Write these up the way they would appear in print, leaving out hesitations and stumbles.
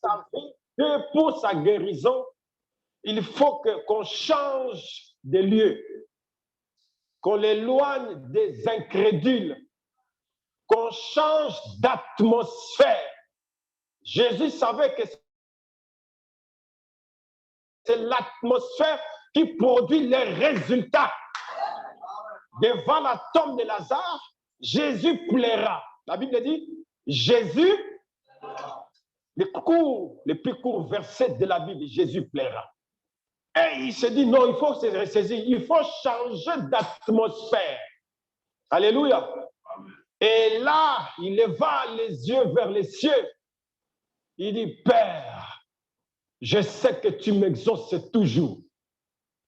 sa vie, que pour sa guérison, il faut qu'on change de lieu, qu'on l'éloigne des incrédules, qu'on change d'atmosphère. Jésus savait que c'est l'atmosphère qui produit les résultats. Devant la tombe de Lazare, Jésus plaira. La Bible dit, Jésus, les plus courts versets de la Bible, Jésus plaira. Et il se dit, non, il faut se ressaisir, il faut changer d'atmosphère. Alléluia. Et là, il leva les yeux vers les cieux. Il dit, Père, je sais que tu m'exauces toujours.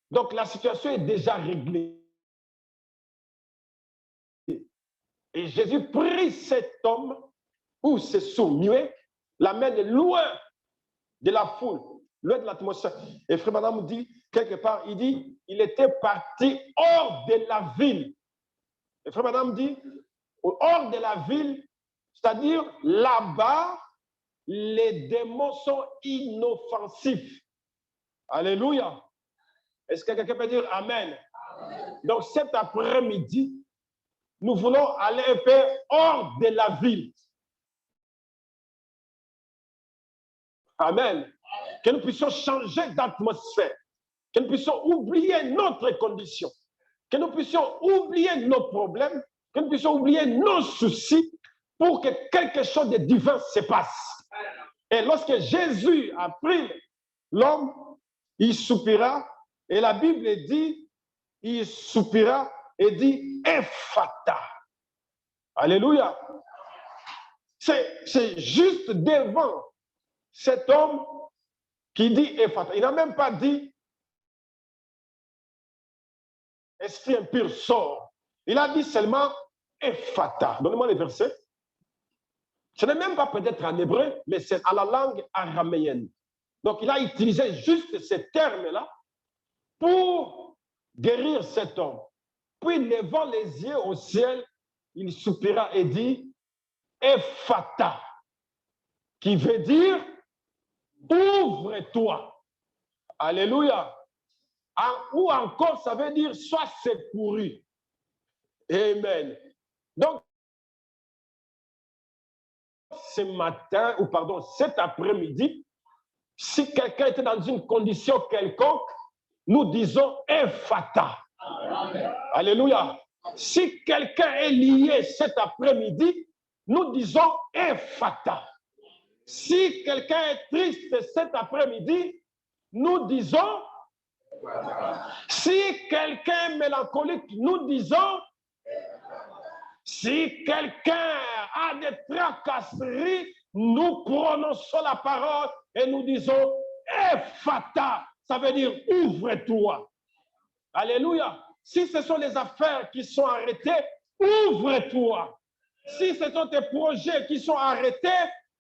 Donc la situation est déjà réglée. Et Jésus prit cet homme, ou ce sourd muet, l'amène loin de la foule, loin de l'atmosphère. Et Frère Madame dit, quelque part, il dit, il était parti hors de la ville. Et Frère Madame dit, hors de la ville, c'est-à-dire là-bas, les démons sont inoffensifs. Alléluia. Est-ce que quelqu'un peut dire Amen? Amen. Donc cet après-midi, nous voulons aller un peu hors de la ville. Amen. Que nous puissions changer d'atmosphère. Que nous puissions oublier notre condition. Que nous puissions oublier nos problèmes. Que nous puissions oublier nos soucis pour que quelque chose de divin se passe. Et lorsque Jésus a pris l'homme, il soupira. Et la Bible dit, il soupira et dit, Ephata. Alléluia. C'est juste devant cet homme qui dit Ephata. Il n'a même pas dit esprit impur sort. Il a dit seulement Ephata. Donnez-moi les versets. Ce n'est même pas peut-être en hébreu, mais c'est à la langue araméenne. Donc il a utilisé juste ces termes-là pour guérir cet homme. Puis, levant les yeux au ciel, il soupira et dit Ephata, qui veut dire ouvre-toi. Alléluia. Ou encore, ça veut dire sois secouru. Amen. Donc, ce matin, ou pardon, cet après-midi, si quelqu'un était dans une condition quelconque, nous disons Ephata. Amen. Alléluia. Si quelqu'un est lié cet après-midi, nous disons Ephata. Si quelqu'un est triste cet après-midi, nous disons. Si quelqu'un est mélancolique, nous disons. Si quelqu'un a des tracasseries, nous prononçons la parole et nous disons Ephata. Ça veut dire ouvre-toi. Alléluia. Si ce sont les affaires qui sont arrêtées, ouvre-toi. Si ce sont tes projets qui sont arrêtés,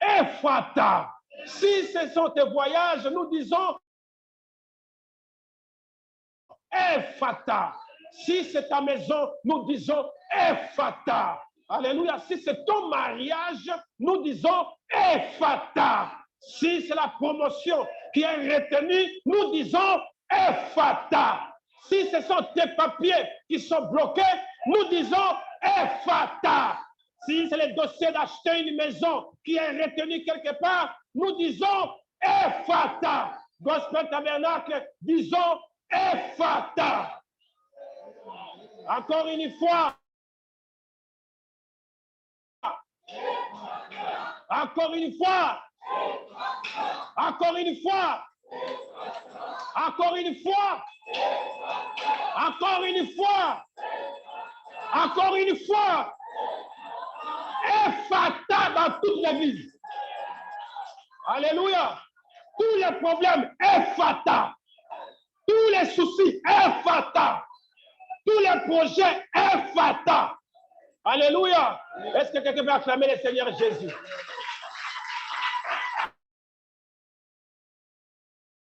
Ephata. Si ce sont tes voyages, nous disons Ephata. Si c'est ta maison, nous disons Ephata. Alléluia. Si c'est ton mariage, nous disons Ephata. Si c'est la promotion qui est retenue, nous disons Ephata. Si ce sont tes papiers qui sont bloqués, nous disons Ephata. Si c'est le dossier d'acheter une maison qui est retenu quelque part, nous disons Ephata. Gospel Tabernacle, disons Ephata. Encore une fois. Encore une fois. Encore une fois. Encore une fois. Encore une fois. Encore une fois. Ephata dans toute l'église. Alléluia. Tous les problèmes, Ephata. Tous les soucis, Ephata. Tous les projets, Ephata. Alléluia. Est-ce que quelqu'un peut acclamer le Seigneur Jésus?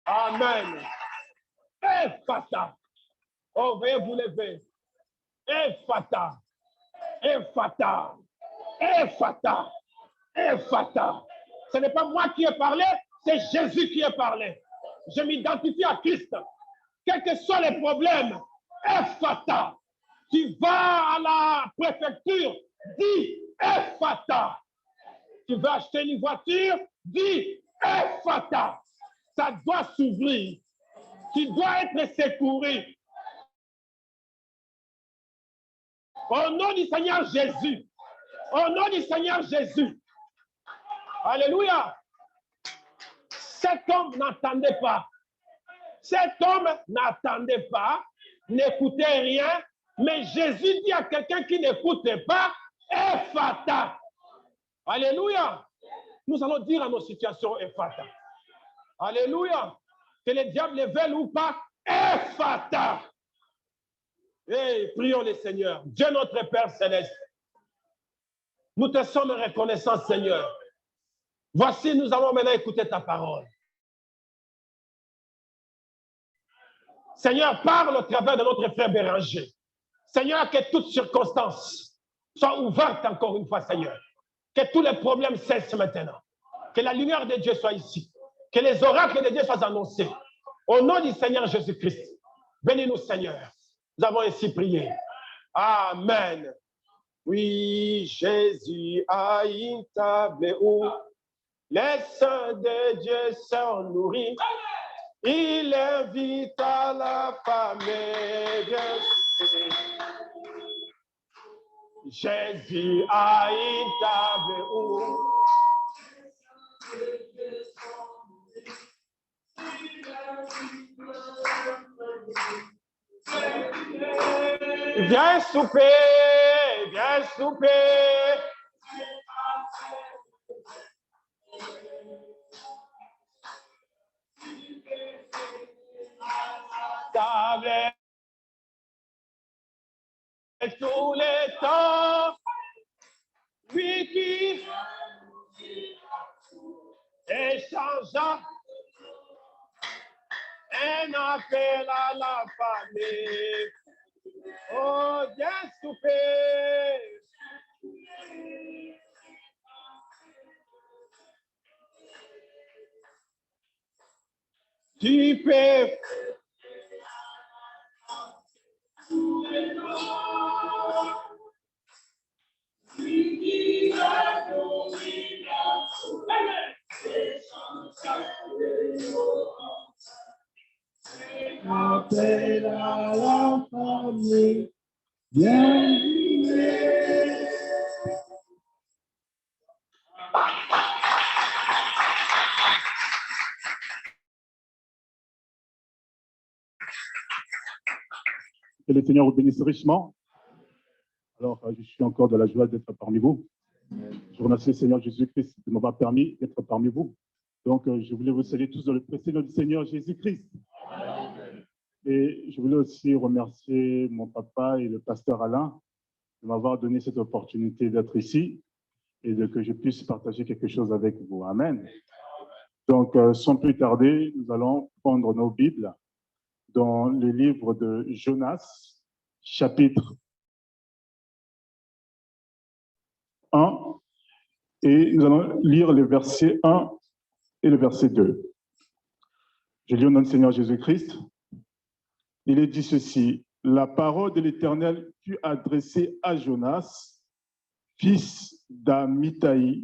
Amen. Ephata. Oh, veuillez vous lever. Ephata. Ephata. Ephata. Ephata. Ce n'est pas moi qui ai parlé, c'est Jésus qui est parlé. Je m'identifie à Christ. Quels que soient les problèmes, Ephata. Tu vas à la préfecture, dis Ephata. Tu veux acheter une voiture, dis Ephata. Ça doit s'ouvrir. Tu dois être secouru. Au nom du Seigneur Jésus. Au nom du Seigneur Jésus. Alléluia. Cet homme n'attendait pas. Cet homme n'attendait pas, n'écoutait rien, mais Jésus dit à quelqu'un qui n'écoutait pas, Ephata. Alléluia. Nous allons dire à nos situations, Ephata. Alléluia. Que le diable les veuille ou pas, Ephata. Hey, prions le Seigneur. Dieu notre Père Céleste. Nous te sommes reconnaissants, Seigneur. Voici, nous allons maintenant écouter ta parole. Seigneur, parle au travers de notre frère Béranger. Seigneur, que toutes circonstances soient ouvertes encore une fois, Seigneur. Que tous les problèmes cessent maintenant. Que la lumière de Dieu soit ici. Que les oracles de Dieu soient annoncés. Au nom du Seigneur Jésus-Christ. Bénis-nous, Seigneur. Nous avons ainsi prié. Amen. Oui, Jésus a une table où les saints de Dieu sont nourris. Il invite à la famille. Jésus a une table où viens souper, viens souper. Table tous les temps, lui qui échangea un appel à la famille. Oh, viens souper. Tu peux. Appel à la famille, bienvenue. Que le Seigneur vous bénisse richement. Alors, je suis encore de la joie d'être parmi vous. Je remercie le Seigneur Jésus-Christ de m'avoir permis d'être parmi vous. Donc, je voulais vous saluer tous dans le précieux nom du Seigneur Jésus-Christ. Et je voulais aussi remercier mon papa et le pasteur Alain de m'avoir donné cette opportunité d'être ici et de que je puisse partager quelque chose avec vous. Amen. Donc, sans plus tarder, nous allons prendre nos Bibles dans le livre de Jonas, chapitre 1, et nous allons lire le verset 1 et le verset 2. Je lis au nom du Seigneur Jésus-Christ. Il est dit ceci: la parole de l'Éternel fut adressée à Jonas, fils d'Amittai,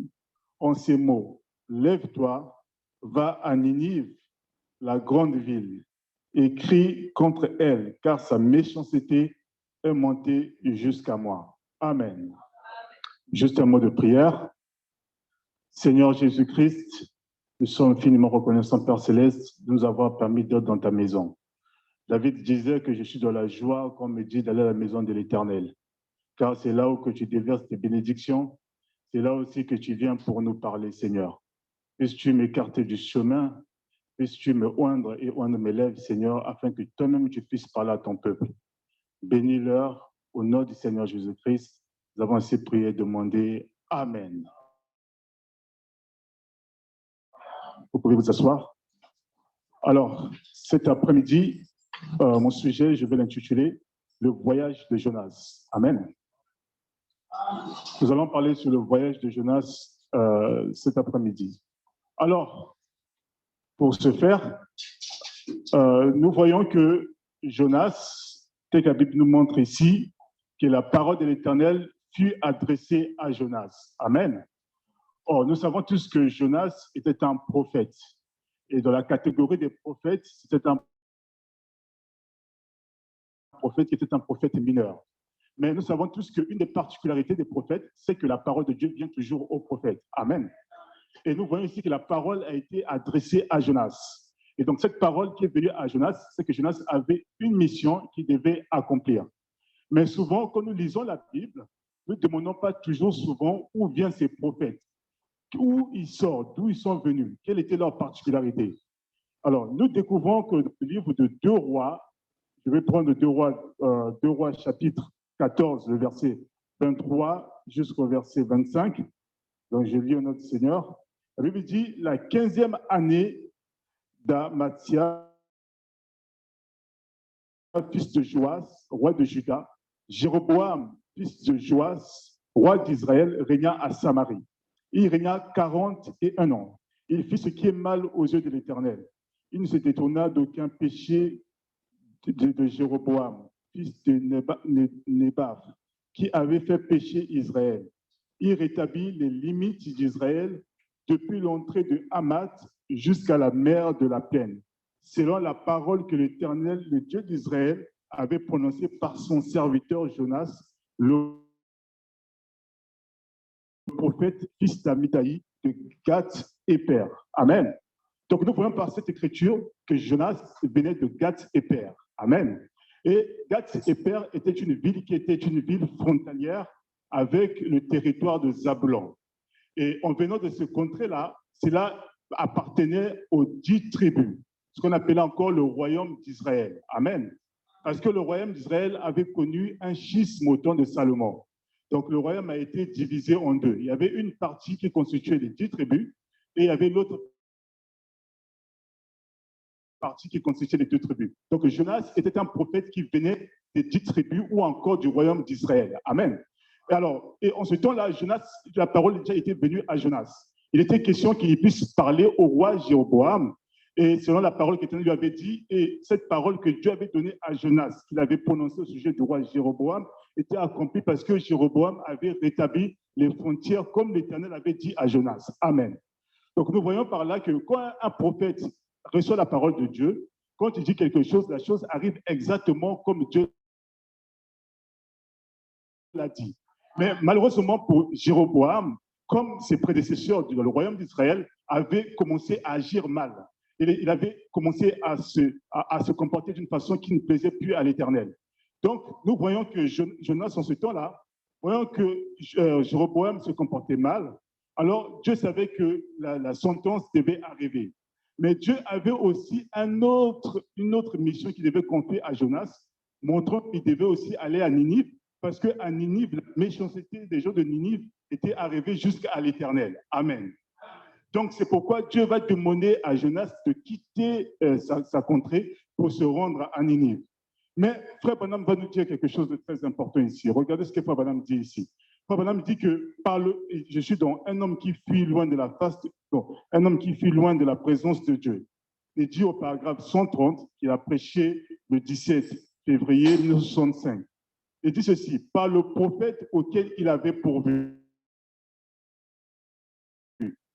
en ces mots: lève-toi, va à Ninive, la grande ville, et crie contre elle, car sa méchanceté est montée jusqu'à moi. Amen. Juste un mot de prière. Seigneur Jésus-Christ, nous sommes infiniment reconnaissants, Père Céleste, de nous avoir permis d'être dans ta maison. David disait que je suis dans la joie qu'on me dit d'aller à la maison de l'Éternel, car c'est là où que tu déverses tes bénédictions, c'est là aussi que tu viens pour nous parler, Seigneur. Puisses-tu m'écarter du chemin, puisses-tu me oindre et oindre mes lèvres, Seigneur, afin que toi-même tu puisses parler à ton peuple. Bénis-leur au nom du Seigneur Jésus-Christ. Nous avons ainsi prié et demandé. Amen. Vous pouvez vous asseoir. Alors, cet après-midi, mon sujet, je vais l'intituler « Le voyage de Jonas ». Amen. Nous allons parler sur le voyage de Jonas cet après-midi. Alors, Pour ce faire, nous voyons que Jonas, tel que la Bible nous montre ici, que la parole de l'Éternel fut adressée à Jonas. Amen. Or, nous savons tous que Jonas était un prophète. Et dans la catégorie des prophètes, c'était un prophète qui était un prophète mineur. Mais nous savons tous qu'une des particularités des prophètes, c'est que la parole de Dieu vient toujours aux prophètes. Amen. Et nous voyons ici que la parole a été adressée à Jonas. Et donc, cette parole qui est venue à Jonas, c'est que Jonas avait une mission qu'il devait accomplir. Mais souvent, quand nous lisons la Bible, nous ne demandons pas toujours souvent où viennent ces prophètes, où ils sortent, d'où ils sont venus, quelle était leur particularité. Alors, nous découvrons que le livre de 2 Rois, je vais prendre 2 Rois chapitre 14, le verset 23 jusqu'au verset 25. Donc, je lis au nom du Seigneur. La Bible dit, la 15e année d'Amathia, fils de Joas, roi de Juda, Jéroboam, fils de Joas, roi d'Israël, régna à Samarie. Il régna 41 ans. Il fit ce qui est mal aux yeux de l'Éternel. Il ne se détourna d'aucun péché de Jéroboam, fils de Nébat, qui avait fait pécher Israël. Il rétablit les limites d'Israël depuis l'entrée de Hamath jusqu'à la mer de la plaine, selon la parole que l'Éternel, le Dieu d'Israël, avait prononcée par son serviteur Jonas, le prophète fils d'Amitai de Gath-Hépher. Amen. Donc nous voyons par cette écriture que Jonas venait de Gath-Hépher. Amen. Et Gath-Hépher était une ville qui était une ville frontalière avec le territoire de Zabulon. Et en venant de ce contrée-là, cela appartenait aux 10 tribus, ce qu'on appelait encore le royaume d'Israël. Amen. Parce que le royaume d'Israël avait connu un schisme au temps de Salomon. Donc le royaume a été divisé en deux. Il y avait une partie qui constituait les 10 tribus et il y avait l'autre partie qui constituait les 2 tribus. Donc Jonas était un prophète qui venait des 10 tribus ou encore du royaume d'Israël. Amen. Et en ce temps-là, Jonas, la parole déjà était venue à Jonas. Il était question qu'il puisse parler au roi Jéroboam, et selon la parole qu'Éternel lui avait dit, et cette parole que Dieu avait donnée à Jonas, qu'il avait prononcée au sujet du roi Jéroboam, était accomplie parce que Jéroboam avait rétabli les frontières comme l'Éternel avait dit à Jonas. Amen. Donc nous voyons par là que quand un prophète reçoit la parole de Dieu, quand il dit quelque chose, la chose arrive exactement comme Dieu l'a dit. Mais malheureusement pour Jéroboam, comme ses prédécesseurs dans le royaume d'Israël avaient commencé à agir mal, il avait commencé à se comporter d'une façon qui ne plaisait plus à l'Éternel. Donc, nous voyons que Jonas, en ce temps-là, voyant que Jéroboam se comportait mal, alors Dieu savait que la sentence devait arriver. Mais Dieu avait aussi une autre mission qu'il devait confier à Jonas, montrant qu'il devait aussi aller à Ninive, parce qu'à Ninive, la méchanceté des gens de Ninive était arrivée jusqu'à l'Éternel. Amen. Donc, c'est pourquoi Dieu va demander à Jonas de quitter sa contrée pour se rendre à Ninive. Mais Frère Branham va nous dire quelque chose de très important ici. Regardez ce que Frère Branham dit ici. Frère Branham dit que je suis dans un homme qui fuit loin de un homme qui fuit loin de la présence de Dieu. Il dit au paragraphe 130 qu'il a prêché le 17 février 1965. Il dit ceci, par le prophète auquel il avait pourvu,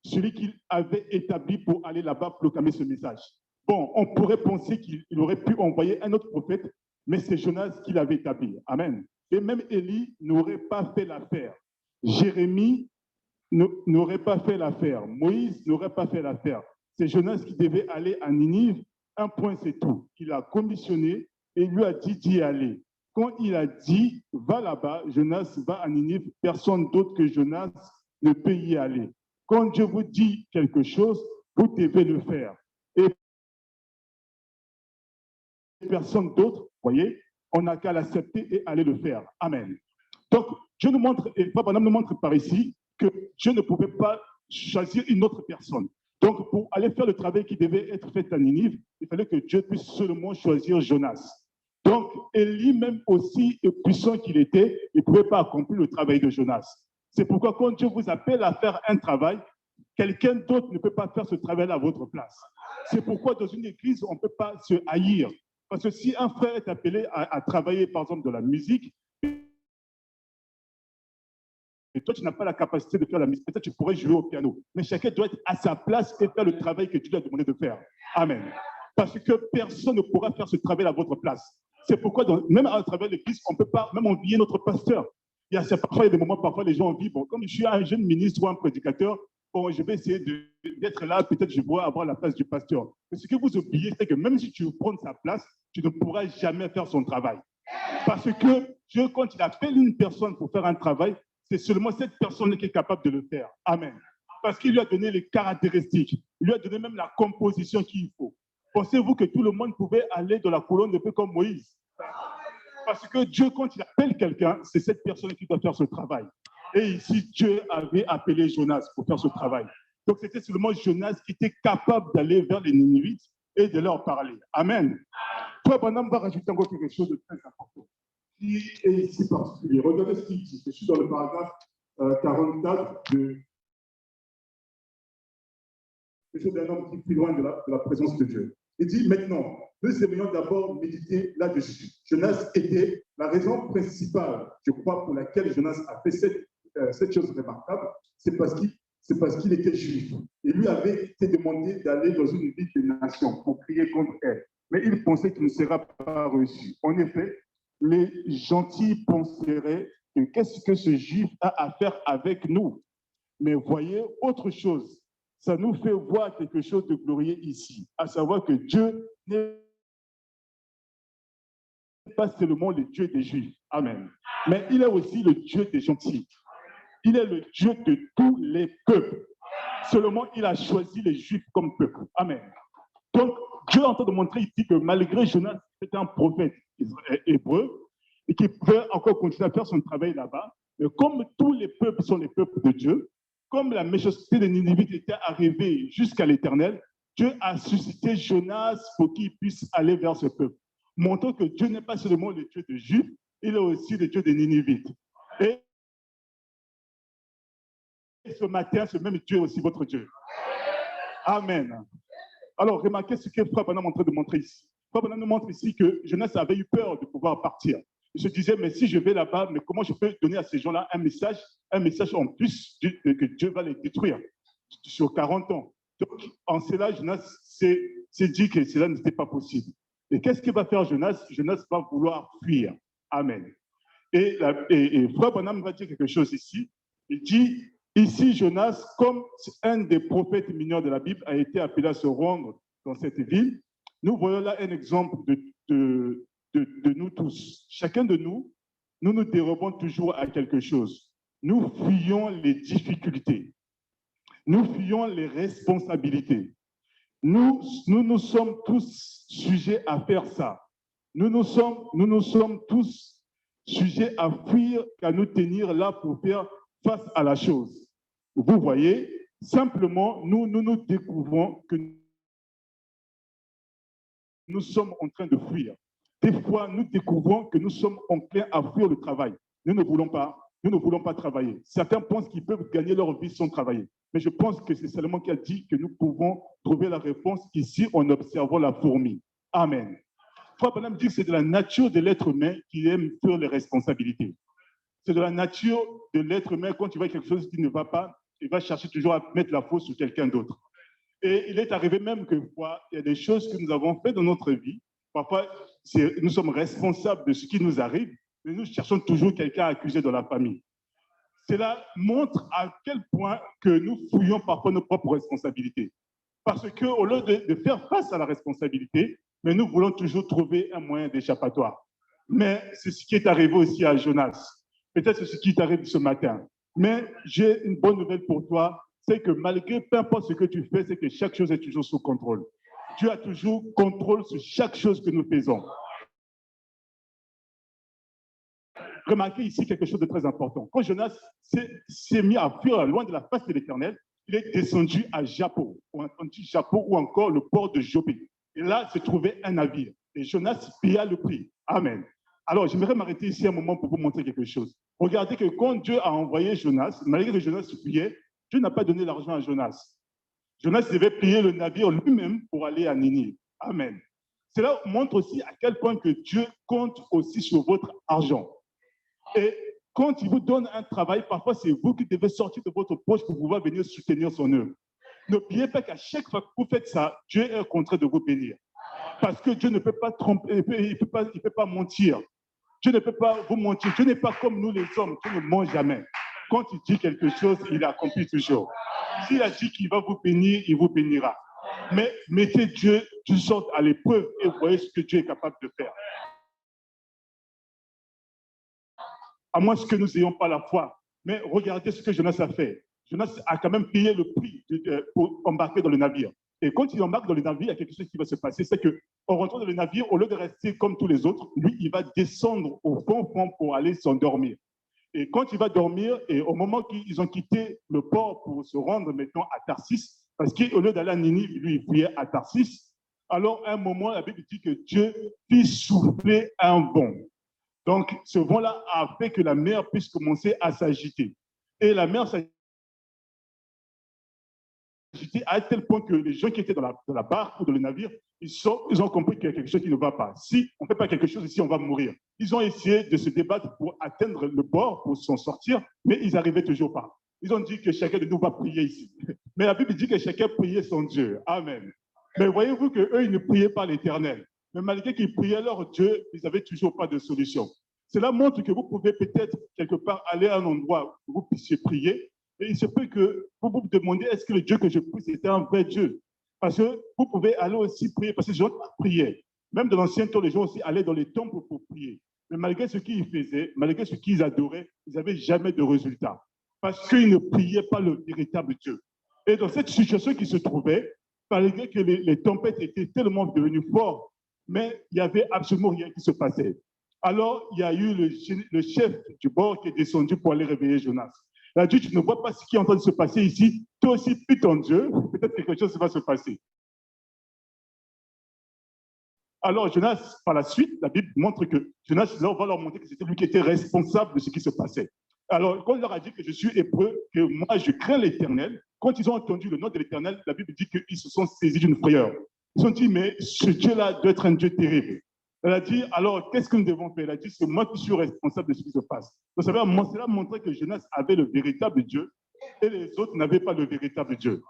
celui qu'il avait établi pour aller là-bas proclamer ce message. Bon, on pourrait penser qu'il aurait pu envoyer un autre prophète, mais c'est Jonas qui l'avait établi. Amen. Et même Élie n'aurait pas fait l'affaire. Jérémie n'aurait pas fait l'affaire. Moïse n'aurait pas fait l'affaire. C'est Jonas qui devait aller à Ninive. Un point, c'est tout. Il a commissionné et lui a dit d'y aller. Quand il a dit, va là-bas, Jonas va à Ninive, personne d'autre que Jonas ne peut y aller. Quand Dieu vous dit quelque chose, vous devez le faire. Et personne d'autre, voyez, on n'a qu'à l'accepter et aller le faire. Amen. Donc, Dieu nous montre, et Papa nous montre par ici, que Dieu ne pouvait pas choisir une autre personne. Donc, pour aller faire le travail qui devait être fait à Ninive, il fallait que Dieu puisse seulement choisir Jonas. Donc, Élie, même aussi puissant qu'il était, il ne pouvait pas accomplir le travail de Jonas. C'est pourquoi quand Dieu vous appelle à faire un travail, quelqu'un d'autre ne peut pas faire ce travail à votre place. C'est pourquoi dans une église, on ne peut pas se haïr. Parce que si un frère est appelé à travailler, par exemple, de la musique, et toi, tu n'as pas la capacité de faire la musique, peut-être tu pourrais jouer au piano. Mais chacun doit être à sa place et faire le travail que tu lui as demandé de faire. Amen. Parce que personne ne pourra faire ce travail à votre place. C'est pourquoi, même à travers l'église, on ne peut pas même envier notre pasteur. Parfois, il y a des moments, parfois, les gens envient, bon, comme je suis un jeune ministre ou un prédicateur, bon, je vais essayer d'être là, peut-être je vais avoir la place du pasteur. Mais ce que vous oubliez, c'est que même si tu prends sa place, tu ne pourras jamais faire son travail. Parce que Dieu, quand il appelle une personne pour faire un travail, c'est seulement cette personne qui est capable de le faire. Amen. Parce qu'il lui a donné les caractéristiques, il lui a donné même la composition qu'il faut. Pensez-vous que tout le monde pouvait aller dans la colonne de feu comme Moïse? Parce que Dieu, quand il appelle quelqu'un, c'est cette personne qui doit faire ce travail. Et ici, Dieu avait appelé Jonas pour faire ce travail. Donc, c'était seulement Jonas qui était capable d'aller vers les Ninivites et de leur parler. Amen. Toi, Branham va rajouter encore quelque chose de très important, qui est ici particulier. Regardez ce qu'il dit. Je suis dans le paragraphe 44 de d'un homme qui est plus loin de la présence de Dieu. Il dit maintenant, nous aimerions d'abord méditer là-dessus. Jonas était la raison principale, je crois, pour laquelle Jonas a fait cette chose remarquable, c'est parce qu'il était juif. Et lui avait été demandé d'aller dans une ville de nation pour crier contre elle. Mais il pensait qu'il ne sera pas reçu. En effet, les gentils penseraient que qu'est-ce que ce juif a à faire avec nous? Mais voyez autre chose. Ça nous fait voir quelque chose de glorieux ici, à savoir que Dieu n'est pas seulement le Dieu des Juifs, amen, mais il est aussi le Dieu des gentils. Il est le Dieu de tous les peuples. Seulement, il a choisi les Juifs comme peuple, amen. Donc, Dieu est en train de montrer ici que malgré Jonas, c'était un prophète hébreu et qui pouvait encore continuer à faire son travail là-bas, mais comme tous les peuples sont les peuples de Dieu, comme la méchanceté des Ninivites était arrivée jusqu'à l'Éternel, Dieu a suscité Jonas pour qu'il puisse aller vers ce peuple, montrant que Dieu n'est pas seulement le Dieu des Juifs, il est aussi le Dieu des Ninivites. Et ce matin, ce même Dieu est aussi votre Dieu. Amen. Alors, remarquez ce que Frère Branham est en train de montrer ici. Frère Branham nous montre ici que Jonas avait eu peur de pouvoir partir. Il se disait, mais si je vais là-bas, mais comment je peux donner à ces gens-là un message en plus que Dieu va les détruire sur 40 ans. Donc, en cela, Jonas s'est dit que cela n'était pas possible. Et qu'est-ce qu'il va faire Jonas? Jonas va vouloir fuir. Amen. Et Frère Branham va dire quelque chose ici. Il dit, ici, Jonas, comme un des prophètes mineurs de la Bible, a été appelé à se rendre dans cette ville, nous voyons là un exemple de nous tous. Chacun de nous, nous dérobons toujours à quelque chose. Nous fuyons les difficultés. Nous fuyons les responsabilités. Nous sommes tous sujets à faire ça. Nous sommes tous sujets à fuir, qu'à nous tenir là pour faire face à la chose. Vous voyez, simplement, nous découvrons que nous sommes en train de fuir. Des fois, nous découvrons que nous sommes enclins à fuir le travail. Nous ne voulons pas travailler. Certains pensent qu'ils peuvent gagner leur vie sans travailler. Mais je pense que c'est Salomon qui a dit que nous pouvons trouver la réponse ici en observant la fourmi. Amen. Frère Branham dit que c'est de la nature de l'être humain qui aime fuir les responsabilités. C'est de la nature de l'être humain, quand tu vois quelque chose qui ne va pas, il va chercher toujours à mettre la faute sur quelqu'un d'autre. Et il est arrivé même que il y a des choses que nous avons faites dans notre vie. Parfois, nous sommes responsables de ce qui nous arrive, mais nous cherchons toujours quelqu'un à accuser dans la famille. Cela montre à quel point que nous fouillons parfois nos propres responsabilités. Parce qu'au lieu de faire face à la responsabilité, mais nous voulons toujours trouver un moyen d'échappatoire. Mais c'est ce qui est arrivé aussi à Jonas. Peut-être c'est ce qui t'arrive ce matin. Mais j'ai une bonne nouvelle pour toi, c'est que malgré peu importe ce que tu fais, c'est que chaque chose est toujours sous contrôle. Dieu a toujours contrôle sur chaque chose que nous faisons. Remarquez ici quelque chose de très important. Quand Jonas s'est mis à fuir loin de la face de l'Éternel, il est descendu à Jappo, ou encore le port de Jopé. Et là se trouvait un navire. Et Jonas paya le prix. Amen. Alors, j'aimerais m'arrêter ici un moment pour vous montrer quelque chose. Regardez que quand Dieu a envoyé Jonas, malgré que Jonas fuyait, Dieu n'a pas donné l'argent à Jonas. Jonas devait payer le navire lui-même pour aller à Ninive. Amen. Cela montre aussi à quel point que Dieu compte aussi sur votre argent. Et quand il vous donne un travail, parfois c'est vous qui devez sortir de votre poche pour pouvoir venir soutenir son œuvre. N'oubliez pas qu'à chaque fois que vous faites ça, Dieu est en train de vous bénir. Parce que Dieu ne peut pas tromper, il peut pas mentir. Dieu ne peut pas vous mentir. Dieu n'est pas comme nous les hommes, Dieu ne ment jamais. Quand il dit quelque chose, il accomplit toujours. S'il a dit qu'il va vous bénir, il vous bénira. Mais mettez Dieu d'une sorte à l'épreuve et voyez ce que Dieu est capable de faire. À moins que nous n'ayons pas la foi. Mais regardez ce que Jonas a fait. Jonas a quand même payé le prix pour embarquer dans le navire. Et quand il embarque dans le navire, il y a quelque chose qui va se passer, c'est qu'en rentrant dans le navire, au lieu de rester comme tous les autres, lui, il va descendre au fond pour aller s'endormir. Et quand il va dormir, et au moment qu'ils ont quitté le port pour se rendre maintenant à Tarsis, parce qu'au lieu d'aller à Ninive, lui, il fuyait à Tarsis, alors à un moment, la Bible dit que Dieu fit souffler un vent. Donc, ce vent-là a fait que la mer puisse commencer à s'agiter. Et la mer s'agiter à tel point que les gens qui étaient dans la barque ou dans le navire, ils ont compris qu'il y a quelque chose qui ne va pas. Si on ne fait pas quelque chose ici, on va mourir. Ils ont essayé de se débattre pour atteindre le bord, pour s'en sortir, mais ils n'arrivaient toujours pas. Ils ont dit que chacun de nous va prier ici. Mais la Bible dit que chacun priait son Dieu. Amen. Mais voyez-vous qu'eux, ils ne priaient pas l'Éternel. Mais malgré qu'ils priaient leur Dieu, ils n'avaient toujours pas de solution. Cela montre que vous pouvez peut-être quelque part aller à un endroit où vous puissiez prier, et il se peut que vous vous demandez, est-ce que le Dieu que je prie, c'était un vrai Dieu? Parce que vous pouvez aller aussi prier, parce que les gens priaient. Même dans l'ancien temps, les gens aussi allaient dans les temples pour prier. Mais malgré ce qu'ils faisaient, malgré ce qu'ils adoraient, ils n'avaient jamais de résultat. Parce qu'ils ne priaient pas le véritable Dieu. Et dans cette situation qu'ils se trouvaient, malgré que les tempêtes étaient tellement devenues fortes, mais il n'y avait absolument rien qui se passait. Alors, il y a eu le chef du bord qui est descendu pour aller réveiller Jonas. Il a dit, tu ne vois pas ce qui est en train de se passer ici, toi aussi, prie ton Dieu, peut-être quelque chose va se passer. Alors, Jonas, par la suite, la Bible montre que Jonas va leur montrer que c'était lui qui était responsable de ce qui se passait. Alors, quand il leur a dit que je suis hébreu, que moi, je crains l'Éternel, quand ils ont entendu le nom de l'Éternel, la Bible dit qu'ils se sont saisis d'une frayeur. Ils ont dit, mais ce Dieu-là doit être un Dieu terrible. Elle a dit, alors, qu'est-ce que nous devons faire? Elle a dit, c'est moi qui suis responsable de ce qui se passe. Vous savez, cela montrait que Jonas avait le véritable Dieu et les autres n'avaient pas le véritable Dieu.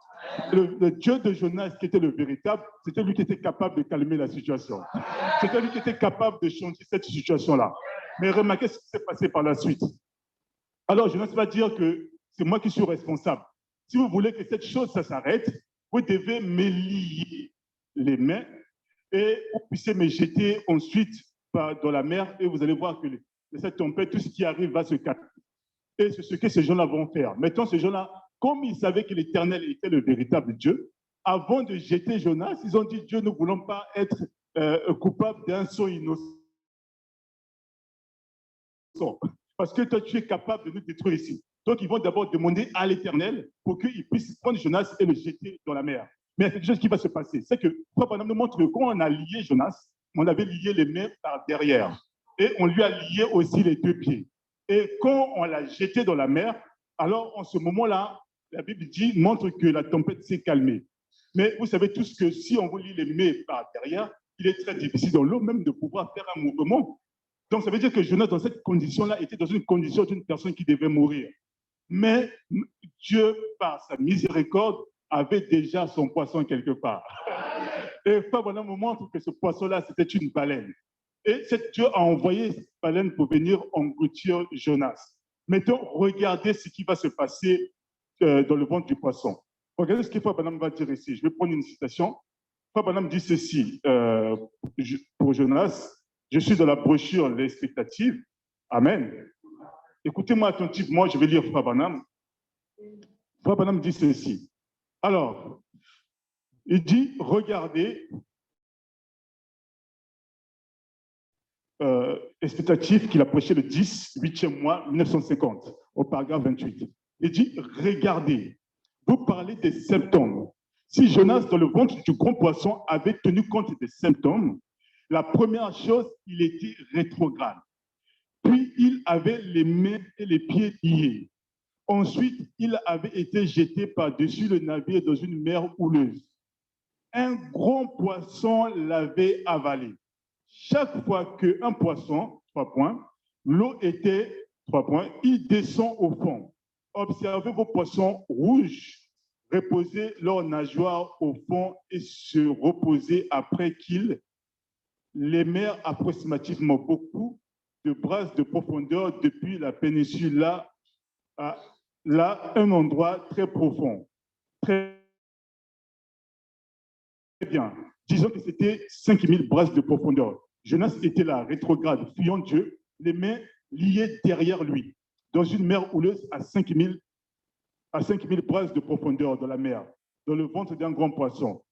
Le Dieu de Jonas, qui était le véritable, c'était lui qui était capable de calmer la situation. C'était lui qui était capable de changer cette situation-là. Mais remarquez ce qui s'est passé par la suite. Alors, Jonas va dire que c'est moi qui suis responsable. Si vous voulez que cette chose, ça s'arrête, vous devez me lier les mains et vous puissiez me jeter ensuite dans la mer et vous allez voir que de cette tempête, tout ce qui arrive va se calmer. Et c'est ce que ces gens-là vont faire. Maintenant, ces gens-là, comme ils savaient que l'Éternel était le véritable Dieu, avant de jeter Jonas, ils ont dit, Dieu, nous ne voulons pas être coupables d'un sang innocent. Parce que toi, tu es capable de nous détruire ici. Donc, ils vont d'abord demander à l'Éternel pour qu'il puisse prendre Jonas et le jeter dans la mer. Mais il y a quelque chose qui va se passer. C'est que, Frère Branham nous montre que quand on a lié Jonas, on avait lié les mains par derrière. Et on lui a lié aussi les deux pieds. Et quand on l'a jeté dans la mer, alors en ce moment-là, la Bible dit, montre que la tempête s'est calmée. Mais vous savez tous que si on vous lie les mains par derrière, il est très difficile dans l'eau même de pouvoir faire un mouvement. Donc ça veut dire que Jonas, dans cette condition-là, était dans une condition d'une personne qui devait mourir. Mais Dieu, par sa miséricorde, avait déjà son poisson quelque part. Et Fabien me montre que ce poisson-là, c'était une baleine. Et Dieu a envoyé cette baleine pour venir engloutir Jonas. Maintenant, regardez ce qui va se passer dans le ventre du poisson. Regardez ce que Fabien va dire ici. Je vais prendre une citation. Fabien dit ceci pour Jonas. Je suis dans la brochure L'expectative. Amen. Écoutez-moi attentivement, je vais lire Fabien. Fabien dit ceci. Alors, il dit, regardez, expectative qu'il a prêché le 8e mois 1950, au paragraphe 28. Il dit, regardez, vous parlez des symptômes. Si Jonas, dans le ventre du grand poisson, avait tenu compte des symptômes, la première chose, il était rétrograde. Puis, il avait les mains et les pieds liés. Ensuite, il avait été jeté par-dessus le navire dans une mer houleuse. Un grand poisson l'avait avalé. Chaque fois qu'un poisson, 3 points, l'eau était, 3 points, il descend au fond. Observez vos poissons rouges reposer leurs nageoires au fond et se reposer après qu'ils, les mers approximativement beaucoup de brasses de profondeur depuis la péninsule là, un endroit très profond. Très bien. Disons que c'était 5000 brasses de profondeur. Jonas était là, rétrograde, fuyant Dieu, les mains liées derrière lui, dans une mer houleuse à 5000 brasses de profondeur dans la mer, dans le ventre d'un grand poisson.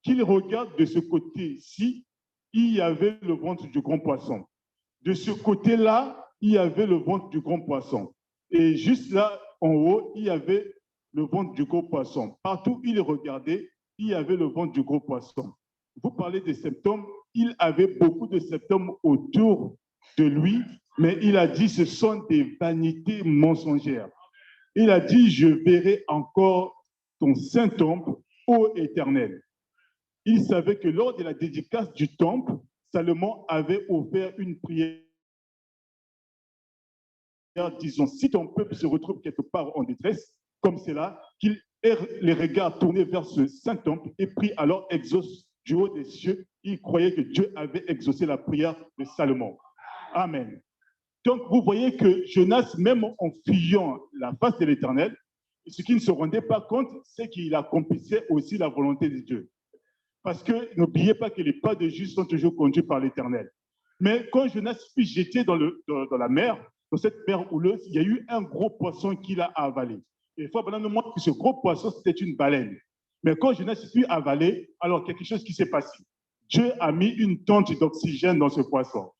Qu'il regarde de ce côté-ci, il y avait le ventre du grand poisson. De ce côté-là, il y avait le ventre du grand poisson. Et juste là, en haut, il y avait le ventre du gros poisson. Partout où il regardait, il y avait le ventre du gros poisson. Vous parlez des symptômes, il avait beaucoup de symptômes autour de lui, mais il a dit ce sont des vanités mensongères. Il a dit, je verrai encore ton saint temple, ô Éternel. Il savait que lors de la dédicace du temple, Salomon avait offert une prière disant, si ton peuple se retrouve quelque part en détresse, comme c'est là, qu'il ait les regards tournés vers ce saint temple et prie, alors exauce du haut des cieux. Il croyait que Dieu avait exaucé la prière de Salomon. Amen. Donc, vous voyez que Jonas, même en fuyant la face de l'Éternel, ce qu'il ne se rendait pas compte, c'est qu'il accomplissait aussi la volonté de Dieu. Parce que n'oubliez pas que les pas de juste sont toujours conduits par l'Éternel. Mais quand Jonas fut jeté dans la mer, dans cette mer houleuse, il y a eu un gros poisson qui l'a avalé. Et il faut nous montrer que ce gros poisson, c'était une baleine. Mais quand Jonas fut avalé, alors quelque chose qui s'est passé. Dieu a mis une tente d'oxygène dans ce poisson.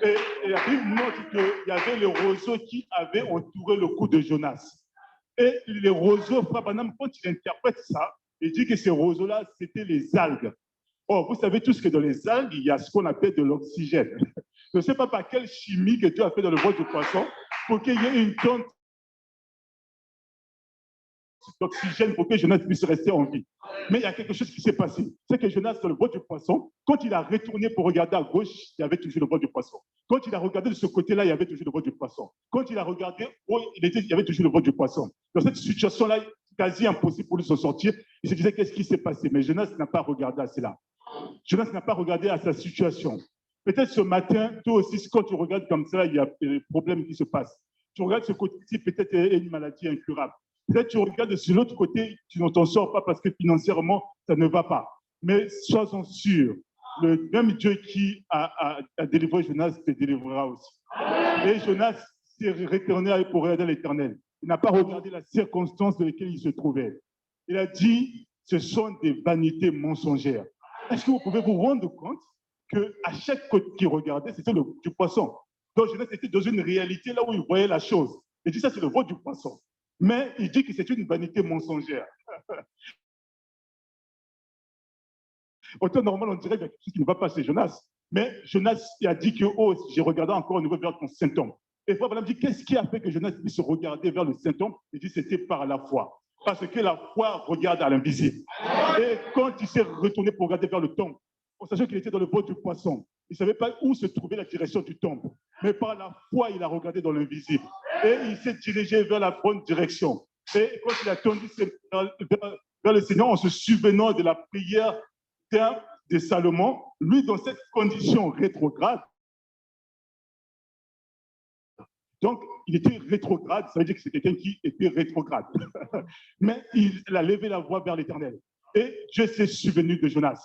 Et la Bible montre qu'il y avait les roseaux qui avaient entouré le cou de Jonas. Et les roseaux, Frère Branham, quand il interprète ça, il dit que ces roseaux-là, c'était les algues. Or, vous savez tous que dans les algues, il y a ce qu'on appelle de l'oxygène. Je ne sais pas par quelle chimie que Dieu a fait dans le ventre du poisson pour qu'il y ait une tonne d'oxygène pour que Jonas puisse rester en vie. Mais il y a quelque chose qui s'est passé. C'est que Jonas, dans le ventre du poisson, quand il a retourné pour regarder à gauche, il y avait toujours le ventre du poisson. Quand il a regardé de ce côté-là, il y avait toujours le ventre du poisson. Quand il a regardé, il y avait toujours le ventre du poisson. Dans cette situation-là, quasi impossible pour lui s'en sortir. Il se disait, qu'est-ce qui s'est passé? Mais Jonas n'a pas regardé à cela. Jonas n'a pas regardé à sa situation. Peut-être ce matin, toi aussi, quand tu regardes comme ça, il y a des problèmes qui se passent. Tu regardes ce côté-ci, peut-être il y a une maladie incurable. Peut-être tu regardes de l'autre côté, tu ne t'en sors pas parce que financièrement, ça ne va pas. Mais sois-en sûr, le même Dieu qui a délivré Jonas te délivrera aussi. Et Jonas s'est retourné pour regarder l'Éternel. Il n'a pas regardé la circonstance dans laquelle il se trouvait. Il a dit, ce sont des vanités mensongères. Est-ce que vous pouvez vous rendre compte qu'à chaque côté qu'il regardait, c'était du poisson. Donc Jonas était dans une réalité là où il voyait la chose. Il dit, ça c'est le ventre du poisson. Mais il dit que c'est une vanité mensongère. Autant normal, on dirait qu'il y a quelque chose qui ne va pas chez Jonas. Mais Jonas a dit que, oh, j'ai regardé encore au niveau vers ton Saint-Homme. Et Frère Branham dit, qu'est-ce qui a fait que Jonas puisse regarder vers le Saint-Homme? Il dit, c'était par la foi. Parce que la foi regarde à l'invisible. Et quand il s'est retourné pour regarder vers le temple, en sachant qu'il était dans le ventre du poisson, il ne savait pas où se trouvait la direction du temple. Mais par la foi, il a regardé dans l'invisible. Et il s'est dirigé vers la bonne direction. Et quand il a tendu vers le Seigneur en se souvenant de la prière de Salomon, lui, dans cette condition rétrograde, donc il était rétrograde, ça veut dire que c'est quelqu'un qui était rétrograde. Mais il a levé la voix vers l'Éternel. Et Dieu s'est souvenu de Jonas.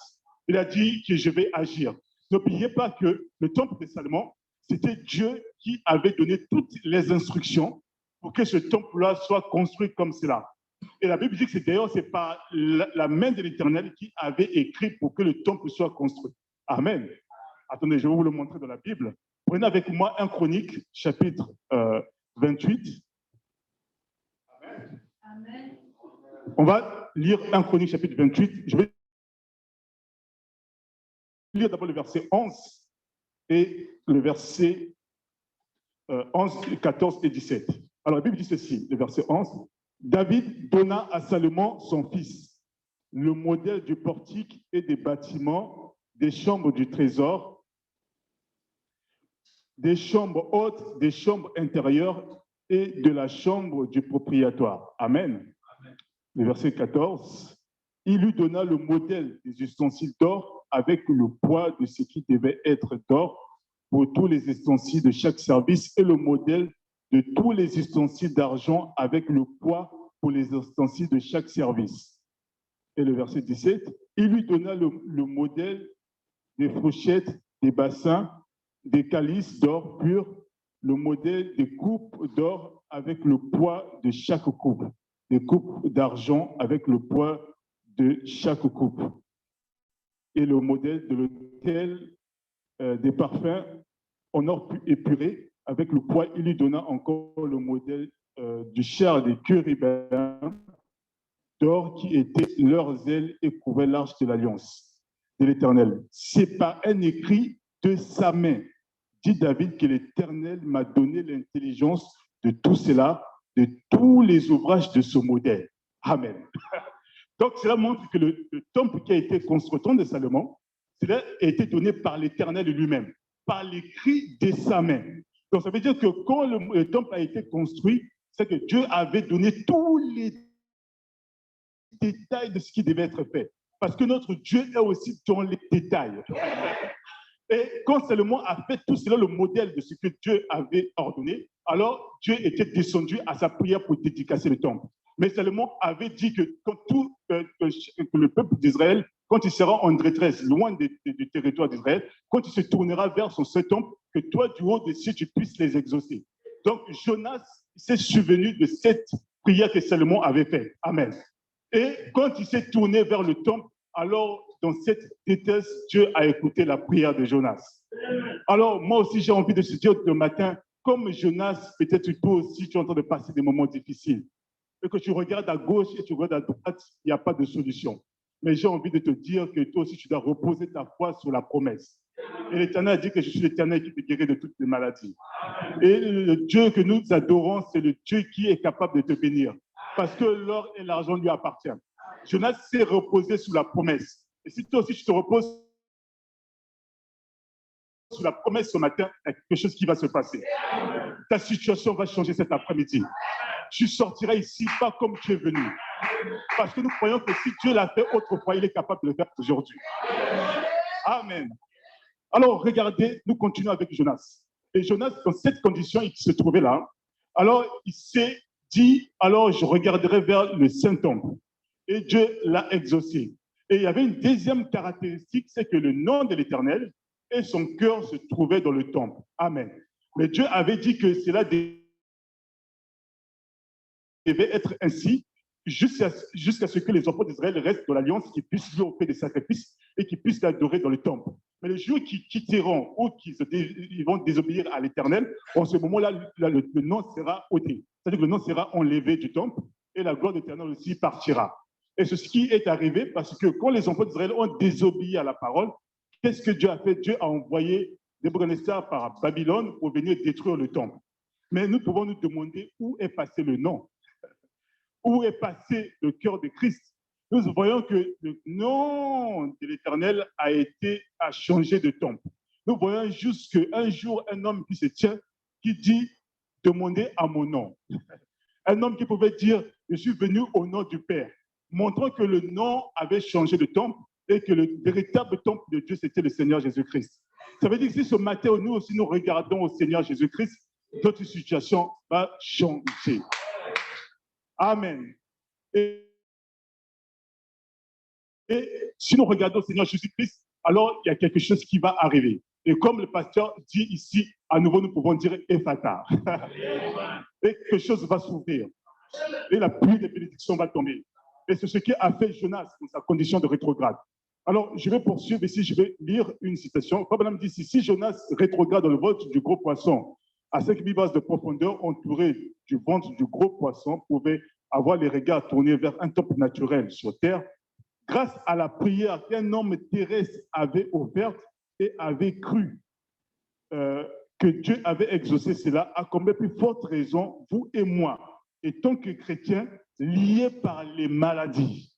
Il a dit que je vais agir. N'oubliez pas que le temple de Salomon, c'était Dieu qui avait donné toutes les instructions pour que ce temple-là soit construit comme cela. Et la Bible dit que d'ailleurs, c'est par la main de l'Éternel qui avait écrit pour que le temple soit construit. Amen. Attendez, je vais vous le montrer dans la Bible. Prenez avec moi 1 Chronique, chapitre 28. Amen. On va lire 1 Chronique, chapitre 28. Je vais lire d'abord le verset 11 et le verset 11, 14 et 17. Alors, la Bible dit ceci, le verset 11. David donna à Salomon, son fils, le modèle du portique et des bâtiments, des chambres du trésor, des chambres hautes, des chambres intérieures et de la chambre du propriétaire. Amen. Amen. Le verset 14. Il lui donna le modèle des ustensiles d'or avec le poids de ce qui devait être d'or pour tous les ustensiles de chaque service et le modèle de tous les ustensiles d'argent avec le poids pour les ustensiles de chaque service. Et le verset 17, il lui donna le modèle des fourchettes, des bassins, des calices d'or pur, le modèle des coupes d'or avec le poids de chaque coupe, des coupes d'argent avec le poids de chaque coupe, et le modèle de l'autel des parfums en or épuré avec le poids. Il lui donna encore le modèle du char des chérubins d'or qui étaient leurs ailes et couvraient l'arche de l'alliance de l'Éternel. C'est par un écrit de sa main, dit David, que l'Éternel m'a donné l'intelligence de tout cela, de tous les ouvrages de ce modèle. Amen. Donc, cela montre que le temple qui a été construit au temps de Salomon, cela a été donné par l'Éternel lui-même, par l'écrit de sa main. Donc, ça veut dire que quand le temple a été construit, c'est que Dieu avait donné tous les détails de ce qui devait être fait. Parce que notre Dieu est aussi dans les détails. Et quand Salomon a fait tout cela, le modèle de ce que Dieu avait ordonné, alors Dieu était descendu à sa prière pour dédicacer le temple. Mais Salomon avait dit que quand que le peuple d'Israël, quand il sera en détresse, loin du territoire d'Israël, quand il se tournera vers son seul temple, que toi, du haut des cieux, tu puisses les exaucer. Donc, Jonas s'est souvenu de cette prière que Salomon avait faite. Amen. Et quand il s'est tourné vers le temple, alors, dans cette détresse, Dieu a écouté la prière de Jonas. Alors, moi aussi, j'ai envie de se dire ce matin, comme Jonas, peut-être toi aussi, tu es en train de passer des moments difficiles. Et que tu regardes à gauche et tu regardes à droite, il n'y a pas de solution. Mais j'ai envie de te dire que toi aussi, tu dois reposer ta foi sur la promesse. Et l'Éternel a dit que je suis l'Éternel qui te guérit de toutes les maladies. Et le Dieu que nous adorons, c'est le Dieu qui est capable de te bénir. Parce que l'or et l'argent lui appartiennent. Jonas s'est reposé sur la promesse. Et si toi aussi, tu te reposes sur la promesse ce matin, il y a quelque chose qui va se passer. Ta situation va changer cet après-midi. Tu sortiras ici pas comme tu es venu. Parce que nous croyons que si Dieu l'a fait autrefois, il est capable de le faire aujourd'hui. Amen. Alors, regardez, nous continuons avec Jonas. Et Jonas, dans cette condition, il se trouvait là. Alors, il s'est dit, alors je regarderai vers le Saint-Temple. Et Dieu l'a exaucé. Et il y avait une deuxième caractéristique, c'est que le nom de l'Éternel et son cœur se trouvaient dans le temple. Amen. Mais Dieu avait dit que cela devait être ainsi jusqu'à ce que les enfants d'Israël restent dans l'alliance, qu'ils puissent lui offrir des sacrifices et qu'ils puissent l'adorer dans le temple. Mais les jours qui quitteront ou qui vont désobéir à l'Éternel, en ce moment-là, le nom sera ôté. C'est-à-dire que le nom sera enlevé du temple et la gloire de l'Éternel aussi partira. Et c'est ce qui est arrivé parce que quand les enfants d'Israël ont désobéi à la parole, qu'est-ce que Dieu a fait? Dieu a envoyé Nebuchadnezzar par Babylone pour venir détruire le temple. Mais nous pouvons nous demander où est passé le nom? Où est passé le cœur de Christ? Nous voyons que le nom de l'Éternel a changé de temple. Nous voyons juste qu'un jour, un homme qui se tient, qui dit « Demandez à mon nom ». Un homme qui pouvait dire « Je suis venu au nom du Père », montrant que le nom avait changé de temple et que le véritable temple de Dieu, c'était le Seigneur Jésus-Christ. Ça veut dire que si ce matin, nous aussi, nous regardons au Seigneur Jésus-Christ, notre situation va changer. Amen. Et si nous regardons au Seigneur Jésus-Christ, alors il y a quelque chose qui va arriver. Et comme le pasteur dit ici, à nouveau, nous pouvons dire Ephata. Et quelque chose va s'ouvrir. Et la pluie des bénédictions va tomber. Et c'est ce qui a fait Jonas dans sa condition de rétrograde. Alors, je vais poursuivre ici, je vais lire une citation. Comme dit ici, si Jonas rétrograde dans le ventre du gros poisson, à 5000 bases de profondeur, entouré du ventre du gros poisson, pouvait avoir les regards tournés vers un temple naturel sur terre, grâce à la prière qu'un homme terrestre avait offerte et avait cru que Dieu avait exaucé cela, à combien plus forte raison, vous et moi, étant que chrétiens, liés par les maladies,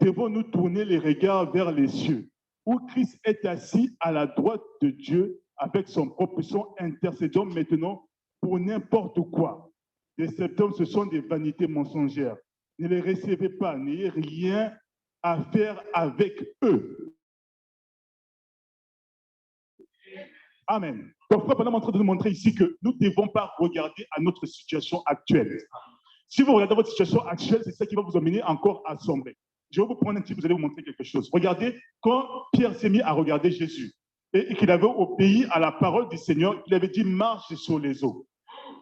devons-nous tourner les regards vers les cieux, où Christ est assis à la droite de Dieu avec son propre sang, intercédant maintenant pour n'importe quoi. Les septèmes, ce sont des vanités mensongères. Ne les recevez pas, n'ayez rien à faire avec eux. Amen. Donc, Frère Branham est en train de nous montrer ici que nous ne devons pas regarder à notre situation actuelle. Si vous regardez votre situation actuelle, c'est ça qui va vous amener encore à sombrer. Je vais vous prendre un petit, vous allez vous montrer quelque chose. Regardez, quand Pierre s'est mis à regarder Jésus et qu'il avait obéi à la parole du Seigneur, il avait dit marche sur les eaux.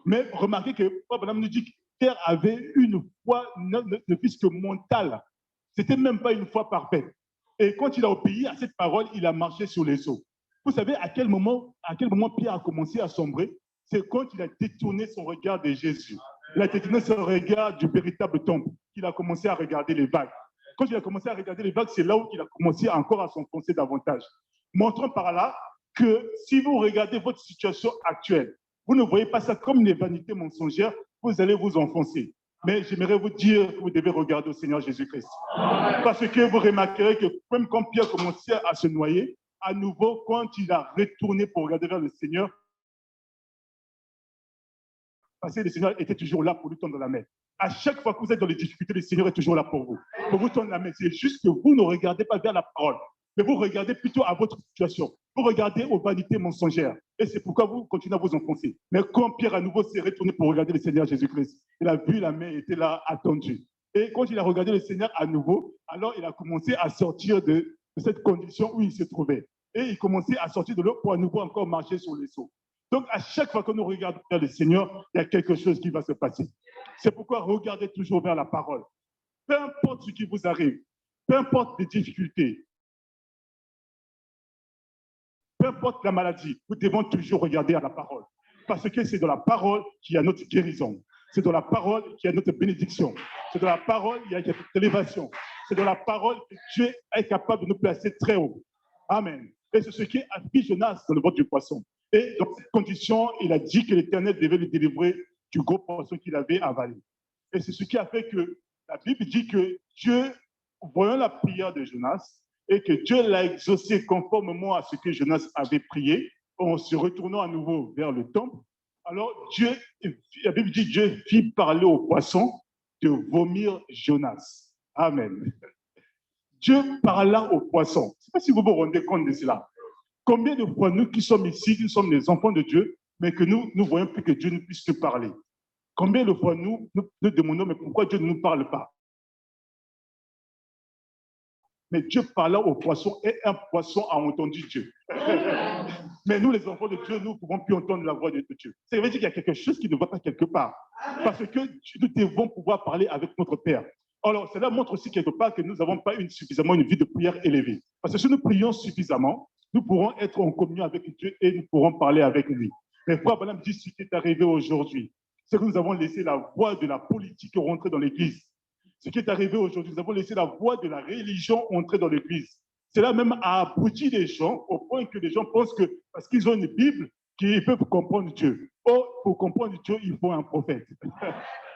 Mais remarquez que Frère Branham nous dit que Pierre avait une foi ne fût-ce que mentale. C'était même pas une foi parfaite. Et quand il a obéi à cette parole, il a marché sur les eaux. Vous savez à quel moment Pierre a commencé à sombrer? C'est quand il a détourné son regard de Jésus. Il a détourné son regard du véritable temple, qu'il a commencé à regarder les vagues. Quand il a commencé à regarder les vagues, c'est là où il a commencé encore à s'enfoncer davantage. Montrons par là que si vous regardez votre situation actuelle, vous ne voyez pas ça comme des vanités mensongères, vous allez vous enfoncer. Mais j'aimerais vous dire que vous devez regarder au Seigneur Jésus-Christ. Parce que vous remarquerez que même quand Pierre commençait à se noyer, à nouveau, quand il a retourné pour regarder vers le Seigneur, parce que le Seigneur était toujours là pour lui tendre la main. À chaque fois que vous êtes dans les difficultés, le Seigneur est toujours là pour vous tendre la main. C'est juste que vous ne regardez pas vers la parole, mais vous regardez plutôt à votre situation. Vous regardez aux vanités mensongères. Et c'est pourquoi vous continuez à vous enfoncer. Mais quand Pierre à nouveau s'est retourné pour regarder le Seigneur Jésus-Christ, il a vu la main était là, attendue. Et quand il a regardé le Seigneur à nouveau, alors il a commencé à sortir de cette condition où il se trouvait. Et il commençait à sortir de l'eau pour à nouveau encore marcher sur les eaux. Donc, à chaque fois que nous regardons vers le Seigneur, il y a quelque chose qui va se passer. C'est pourquoi regardez toujours vers la parole. Peu importe ce qui vous arrive, peu importe les difficultés, peu importe la maladie, nous devons toujours regarder à la parole. Parce que c'est dans la parole qu'il y a notre guérison. C'est dans la parole qu'il y a notre bénédiction. C'est dans la parole qu'il y a notre élévation. C'est dans la parole que Dieu est capable de nous placer très haut. Amen. Et c'est ce qui a fait Jonas dans le ventre du poisson. Et dans cette condition, il a dit que l'Éternel devait le délivrer du gros poisson qu'il avait avalé. Et c'est ce qui a fait que la Bible dit que Dieu, voyant la prière de Jonas, et que Dieu l'a exaucé conformément à ce que Jonas avait prié, en se retournant à nouveau vers le temple. Alors la Bible dit Dieu fit parler au poisson de vomir Jonas. Amen. Dieu parla au poisson. Je ne sais pas si vous vous rendez compte de cela. Combien de fois nous qui sommes ici, nous sommes les enfants de Dieu, mais que nous voyons plus que Dieu ne puisse que parler. Combien de fois nous demandons, mais pourquoi Dieu ne nous parle pas? Mais Dieu parla au poisson et un poisson a entendu Dieu. Mais nous, les enfants de Dieu, nous ne pouvons plus entendre la voix de Dieu. Ça veut dire qu'il y a quelque chose qui ne va pas quelque part. Parce que nous devons pouvoir parler avec notre Père. Alors, cela montre aussi quelque part que nous n'avons pas suffisamment une vie de prière élevée. Parce que si nous prions suffisamment, nous pourrons être en communion avec Dieu et nous pourrons parler avec lui. Mais Frère Branham dit ce qui est arrivé aujourd'hui, c'est que nous avons laissé la voix de la politique rentrer dans l'Église. Ce qui est arrivé aujourd'hui, nous avons laissé la voix de la religion entrer dans l'Église. Cela même a abruti les gens au point que les gens pensent que parce qu'ils ont une Bible, qu'ils peuvent comprendre Dieu. Or, pour comprendre Dieu, il faut un prophète.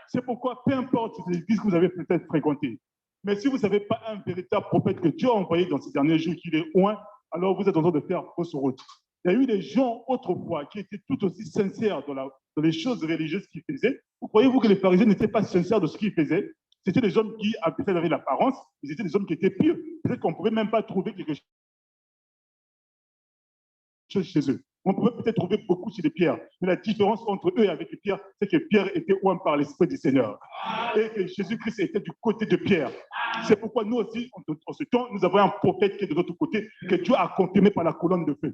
C'est pourquoi, peu importe l'église que vous avez peut-être fréquentée, mais si vous n'avez pas un véritable prophète que Dieu a envoyé dans ces derniers jours, qu'il est loin, alors vous êtes en train de faire fausse route. Il y a eu des gens autrefois qui étaient tout aussi sincères dans les choses religieuses qu'ils faisaient. Vous croyez-vous que les pharisiens n'étaient pas sincères de ce qu'ils faisaient? C'était des hommes qui avaient l'apparence, ils étaient des hommes qui étaient pieux. Peut-être qu'on ne pouvait même pas trouver quelque chose chez eux. On pouvait peut-être trouver beaucoup chez les Pierres. Mais la différence entre eux et avec les Pierres, c'est que Pierre était oint par l'Esprit du Seigneur. Et que Jésus-Christ était du côté de Pierre. C'est pourquoi nous aussi, en ce temps, nous avons un prophète qui est de notre côté, que Dieu a confirmé par la colonne de feu.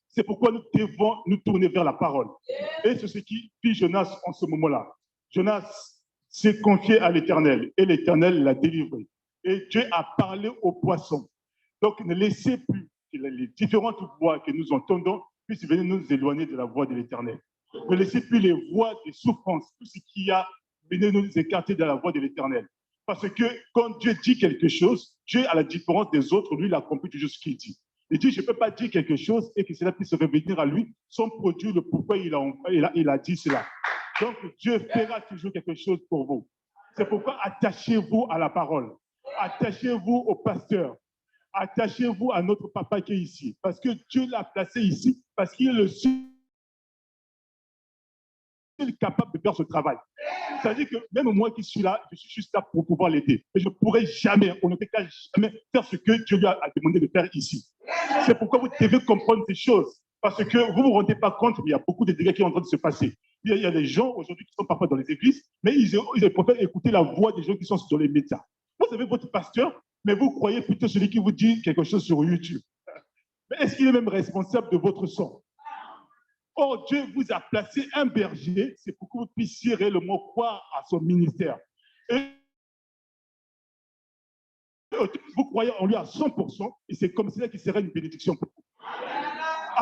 C'est pourquoi nous devons nous tourner vers la parole. Et c'est ce qui fit Jonas en ce moment-là. Jonas s'est confié à l'Éternel et l'Éternel l'a délivré. Et Dieu a parlé aux poissons. Donc ne laissez plus que les différentes voix que nous entendons puissent venir nous éloigner de la voix de l'Éternel. Ne laissez plus les voix de souffrance, tout ce qui a venu nous écarter de la voix de l'Éternel. Parce que quand Dieu dit quelque chose, Dieu, à la différence des autres, lui, il accomplit toujours ce qu'il dit. Il dit, je ne peux pas dire quelque chose et que cela puisse revenir à lui sans produire le pourquoi il a dit cela. Donc, Dieu fera toujours quelque chose pour vous. C'est pourquoi attachez-vous à la parole. Attachez-vous au pasteur. Attachez-vous à notre papa qui est ici. Parce que Dieu l'a placé ici, parce qu'il est le seul capable de faire ce travail. C'est-à-dire que même moi qui suis là, je suis juste là pour pouvoir l'aider. Mais je ne pourrais jamais, on ne peut jamais faire ce que Dieu lui a demandé de faire ici. C'est pourquoi vous devez comprendre ces choses. Parce que vous ne vous rendez pas compte, mais il y a beaucoup de dégâts qui sont en train de se passer. Il y a des gens aujourd'hui qui sont parfois dans les églises, mais ils préfèrent écouter la voix des gens qui sont dans les médias. Vous avez votre pasteur, mais vous croyez plutôt celui qui vous dit quelque chose sur YouTube. Mais est-ce qu'il est même responsable de votre sort? Or, Dieu vous a placé un berger, c'est pour que vous puissiez réellement croire à son ministère. Et vous croyez en lui à 100%, et c'est comme cela qu'il sera une bénédiction pour vous.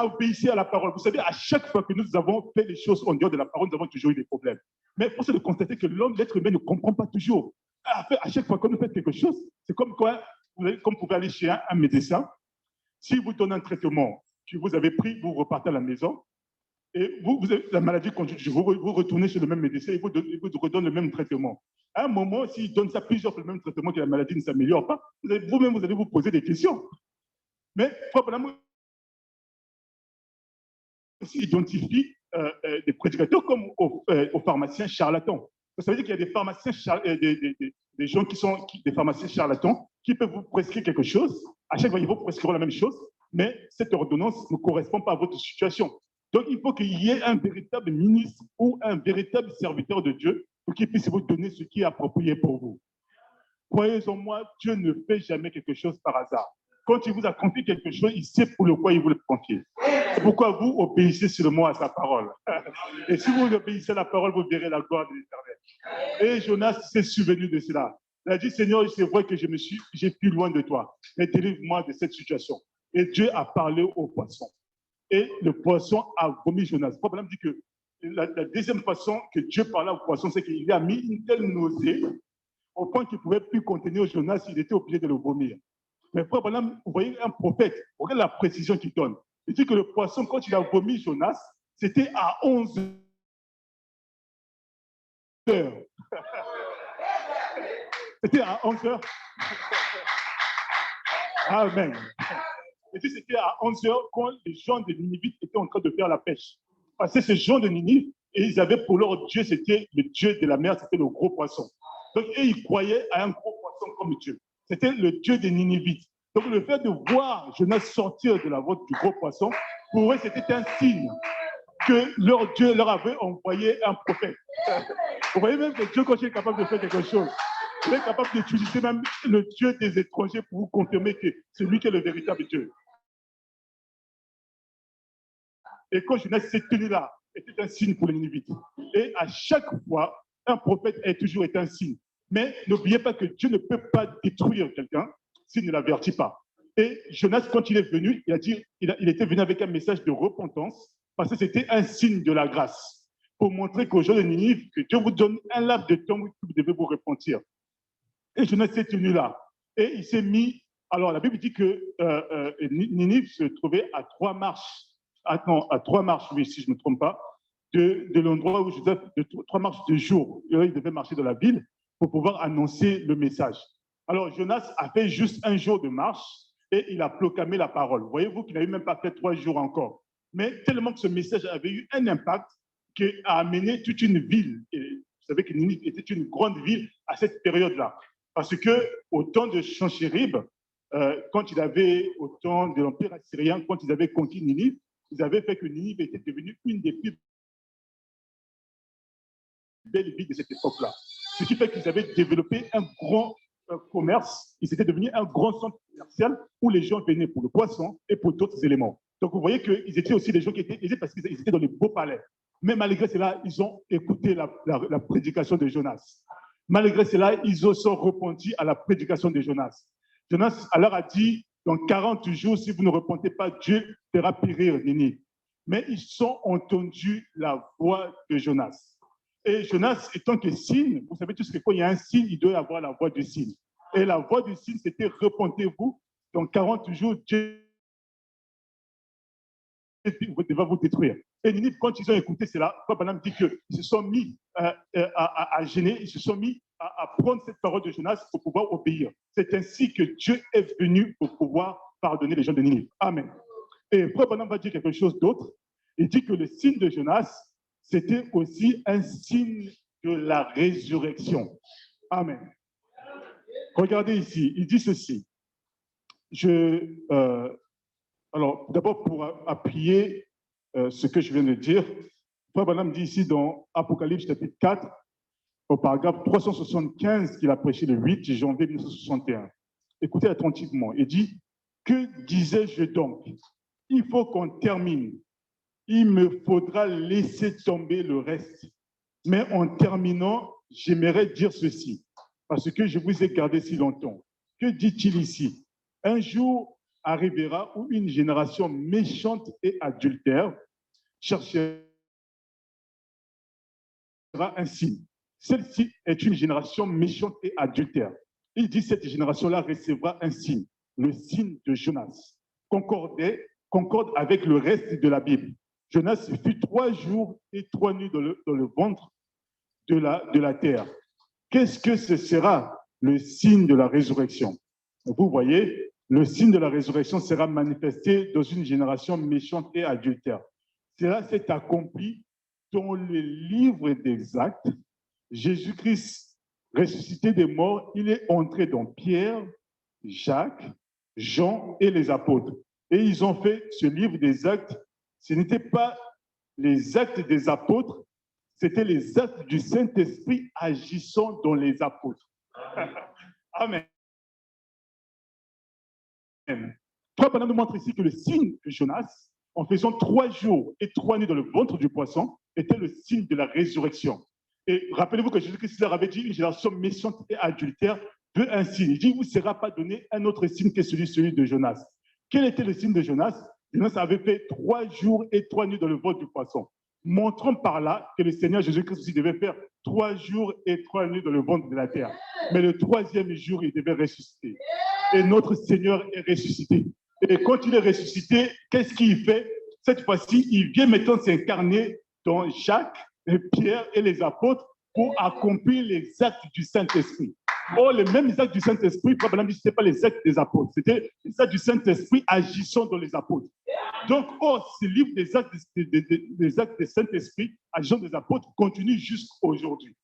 Obéissez à la parole. Vous savez, à chaque fois que nous avons fait les choses en dehors de la parole, nous avons toujours eu des problèmes. Mais force est de constater que l'être humain ne comprend pas toujours. À chaque fois que nous faites quelque chose, c'est comme quoi, comme vous pouvez aller chez un médecin, si vous donne un traitement que vous avez pris, vous repartez à la maison, et vous avez la maladie continue, vous retournez chez le même médecin, il vous redonne le même traitement. À un moment, s'il donne ça plusieurs fois le même traitement, que la maladie ne s'améliore pas, vous-même, vous allez vous poser des questions. Mais probablement, aussi identifie des prédicateurs comme aux pharmaciens charlatans. Ça veut dire qu'il y a des pharmaciens, des gens qui sont des pharmaciens charlatans qui peuvent vous prescrire quelque chose. À chaque fois, ils vont prescrire la même chose, mais cette ordonnance ne correspond pas à votre situation. Donc, il faut qu'il y ait un véritable ministre ou un véritable serviteur de Dieu pour qu'il puisse vous donner ce qui est approprié pour vous. Croyez en moi, Dieu ne fait jamais quelque chose par hasard. Quand il vous a confié quelque chose, il sait pour le quoi il vous le confie. C'est pourquoi vous obéissez seulement à sa parole. Et si vous obéissez à la parole, vous verrez la gloire de l'Éternel. Et Jonas s'est souvenu de cela. Il a dit, Seigneur, c'est vrai que j'ai plus loin de toi, mais délivre-moi de cette situation. Et Dieu a parlé au poisson. Et le poisson a vomi Jonas. Le problème dit que la deuxième façon que Dieu parlait au poisson, c'est qu'il lui a mis une telle nausée au point qu'il ne pouvait plus contenir Jonas, il était obligé de le vomir. Mais probablement, vous voyez un prophète, regardez la précision qu'il donne. Il dit que le poisson, quand il a vomi Jonas, c'était à 11 heures. C'était à 11 heures. Amen. Et c'était à 11 heures quand les gens de Ninive étaient en train de faire la pêche. Parce que ces gens de Ninive, et ils avaient pour leur Dieu, c'était le Dieu de la mer, c'était le gros poisson. Donc, ils croyaient à un gros poisson comme Dieu. C'était le Dieu des Ninivites. Donc, le fait de voir Jonas sortir de la voie du gros poisson, pour eux, c'était un signe que leur Dieu leur avait envoyé un prophète. Vous voyez même que Dieu, quand il est capable de faire quelque chose, il est capable d'utiliser même le Dieu des étrangers pour vous confirmer que c'est lui qui est le véritable Dieu. Et quand Jonas s'est tenu là, c'était un signe pour les Ninivites. Et à chaque fois, un prophète a toujours été un signe. Mais n'oubliez pas que Dieu ne peut pas détruire quelqu'un s'il ne l'avertit pas. Et Jonas, quand il est venu, il était venu avec un message de repentance parce que c'était un signe de la grâce pour montrer qu'aux gens de Ninive, que Dieu vous donne un laps de temps où vous devez vous repentir. Et Jonas s'est tenu là. Et il s'est mis. Alors, la Bible dit que Ninive se trouvait à 3 marches. À 3 marches, oui, si je ne me trompe pas, de l'endroit où Joseph, 3 marches de jour. Et là, il devait marcher dans la ville pour pouvoir annoncer le message. Alors, Jonas a fait juste 1 jour de marche et il a proclamé la parole. Voyez-vous qu'il n'avait même pas fait 3 jours encore. Mais tellement que ce message avait eu un impact qu'il a amené toute une ville. Et vous savez que Ninive était une grande ville à cette période-là. Parce que au temps de Sanchérib, quand il avait, au temps de l'Empire assyrien, quand ils avaient conquis Ninive, ils avaient fait que Ninive était devenue une des plus belles villes de cette époque-là. Ce qui fait qu'ils avaient développé un grand commerce, ils étaient devenus un grand centre commercial où les gens venaient pour le poisson et pour d'autres éléments. Donc vous voyez qu'ils étaient aussi des gens qui étaient aisés parce qu'ils étaient dans les beaux palais. Mais malgré cela, ils ont écouté la prédication de Jonas. Malgré cela, ils se sont repentis à la prédication de Jonas. Jonas alors a dit, dans 40 jours, si vous ne repentez pas, Dieu fera périr Ninive. Mais ils ont entendu la voix de Jonas. Et Jonas étant que signe, vous savez tous que quand il y a un signe, il doit y avoir la voix du signe. Et la voix du signe, c'était repentez-vous, dans 40 jours, Dieu va vous détruire. Et Ninive, quand ils ont écouté cela, Abraham dit qu'ils se sont mis à gêner, ils se sont mis à prendre cette parole de Jonas pour pouvoir obéir. C'est ainsi que Dieu est venu pour pouvoir pardonner les gens de Ninive. Amen. Et Abraham va dire quelque chose d'autre. Il dit que le signe de Jonas, c'était aussi un signe de la résurrection. Amen. Regardez ici, il dit ceci. Alors, d'abord, pour appuyer ce que je viens de dire, Frère Branham dit ici dans Apocalypse chapitre 4, au paragraphe 375 qu'il a prêché le 8 janvier 1961. Écoutez attentivement. Il dit, que disais-je donc? Il faut qu'on termine. Il me faudra laisser tomber le reste. Mais en terminant, j'aimerais dire ceci, parce que je vous ai gardé si longtemps. Que dit-il ici? Un jour arrivera où une génération méchante et adultère cherchera un signe. Celle-ci est une génération méchante et adultère. Il dit cette génération-là recevra un signe, le signe de Jonas, concorde avec le reste de la Bible. Jonas fut 3 jours et 3 nuits dans le ventre de la terre. Qu'est-ce que ce sera le signe de la résurrection? Vous voyez, le signe de la résurrection sera manifesté dans une génération méchante et adultère. Cela s'est accompli dans le livre des Actes. Jésus-Christ, ressuscité des morts, il est entré dans Pierre, Jacques, Jean et les apôtres. Et ils ont fait ce livre des Actes. Ce n'était pas les actes des apôtres, c'était les actes du Saint-Esprit agissant dans les apôtres. Amen. Frère Branham nous montre ici que le signe de Jonas, en faisant 3 jours et 3 nuits dans le ventre du poisson, était le signe de la résurrection. Et rappelez-vous que Jésus-Christ leur avait dit, une génération méchante et adultère veut un signe. Il dit, il ne vous sera pas donné un autre signe que celui de Jonas. Quel était le signe de Jonas? Jonas avait fait 3 jours et 3 nuits dans le ventre du poisson. Montrons par là que le Seigneur Jésus-Christ aussi devait faire 3 jours et 3 nuits dans le ventre de la terre. Mais le 3e jour, il devait ressusciter. Et notre Seigneur est ressuscité. Et quand il est ressuscité, qu'est-ce qu'il fait? Cette fois-ci, il vient maintenant s'incarner dans Jacques, Pierre et les apôtres pour accomplir les actes du Saint-Esprit. Or, les mêmes actes du Saint-Esprit, ce n'était pas les actes des apôtres, c'était les actes du Saint-Esprit agissant dans les apôtres. Donc, ce livre des actes des Saint-Esprit agissant des apôtres continue jusqu'à aujourd'hui.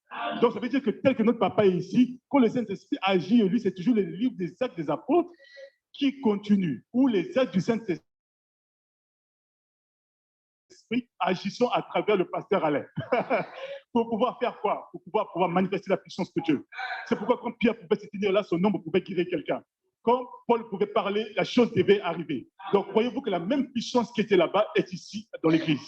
Donc, ça veut dire que tel que notre papa est ici, quand le Saint-Esprit agit, lui, c'est toujours le livre des actes des apôtres qui continue, ou les actes du Saint-Esprit agissant à travers le pasteur Alain. Pour pouvoir faire quoi? Pour pouvoir manifester la puissance de Dieu. C'est pourquoi quand Pierre pouvait se tenir là, son ombre pouvait guérir quelqu'un. Quand Paul pouvait parler, la chose devait arriver. Donc, croyez-vous que la même puissance qui était là-bas est ici dans l'Église?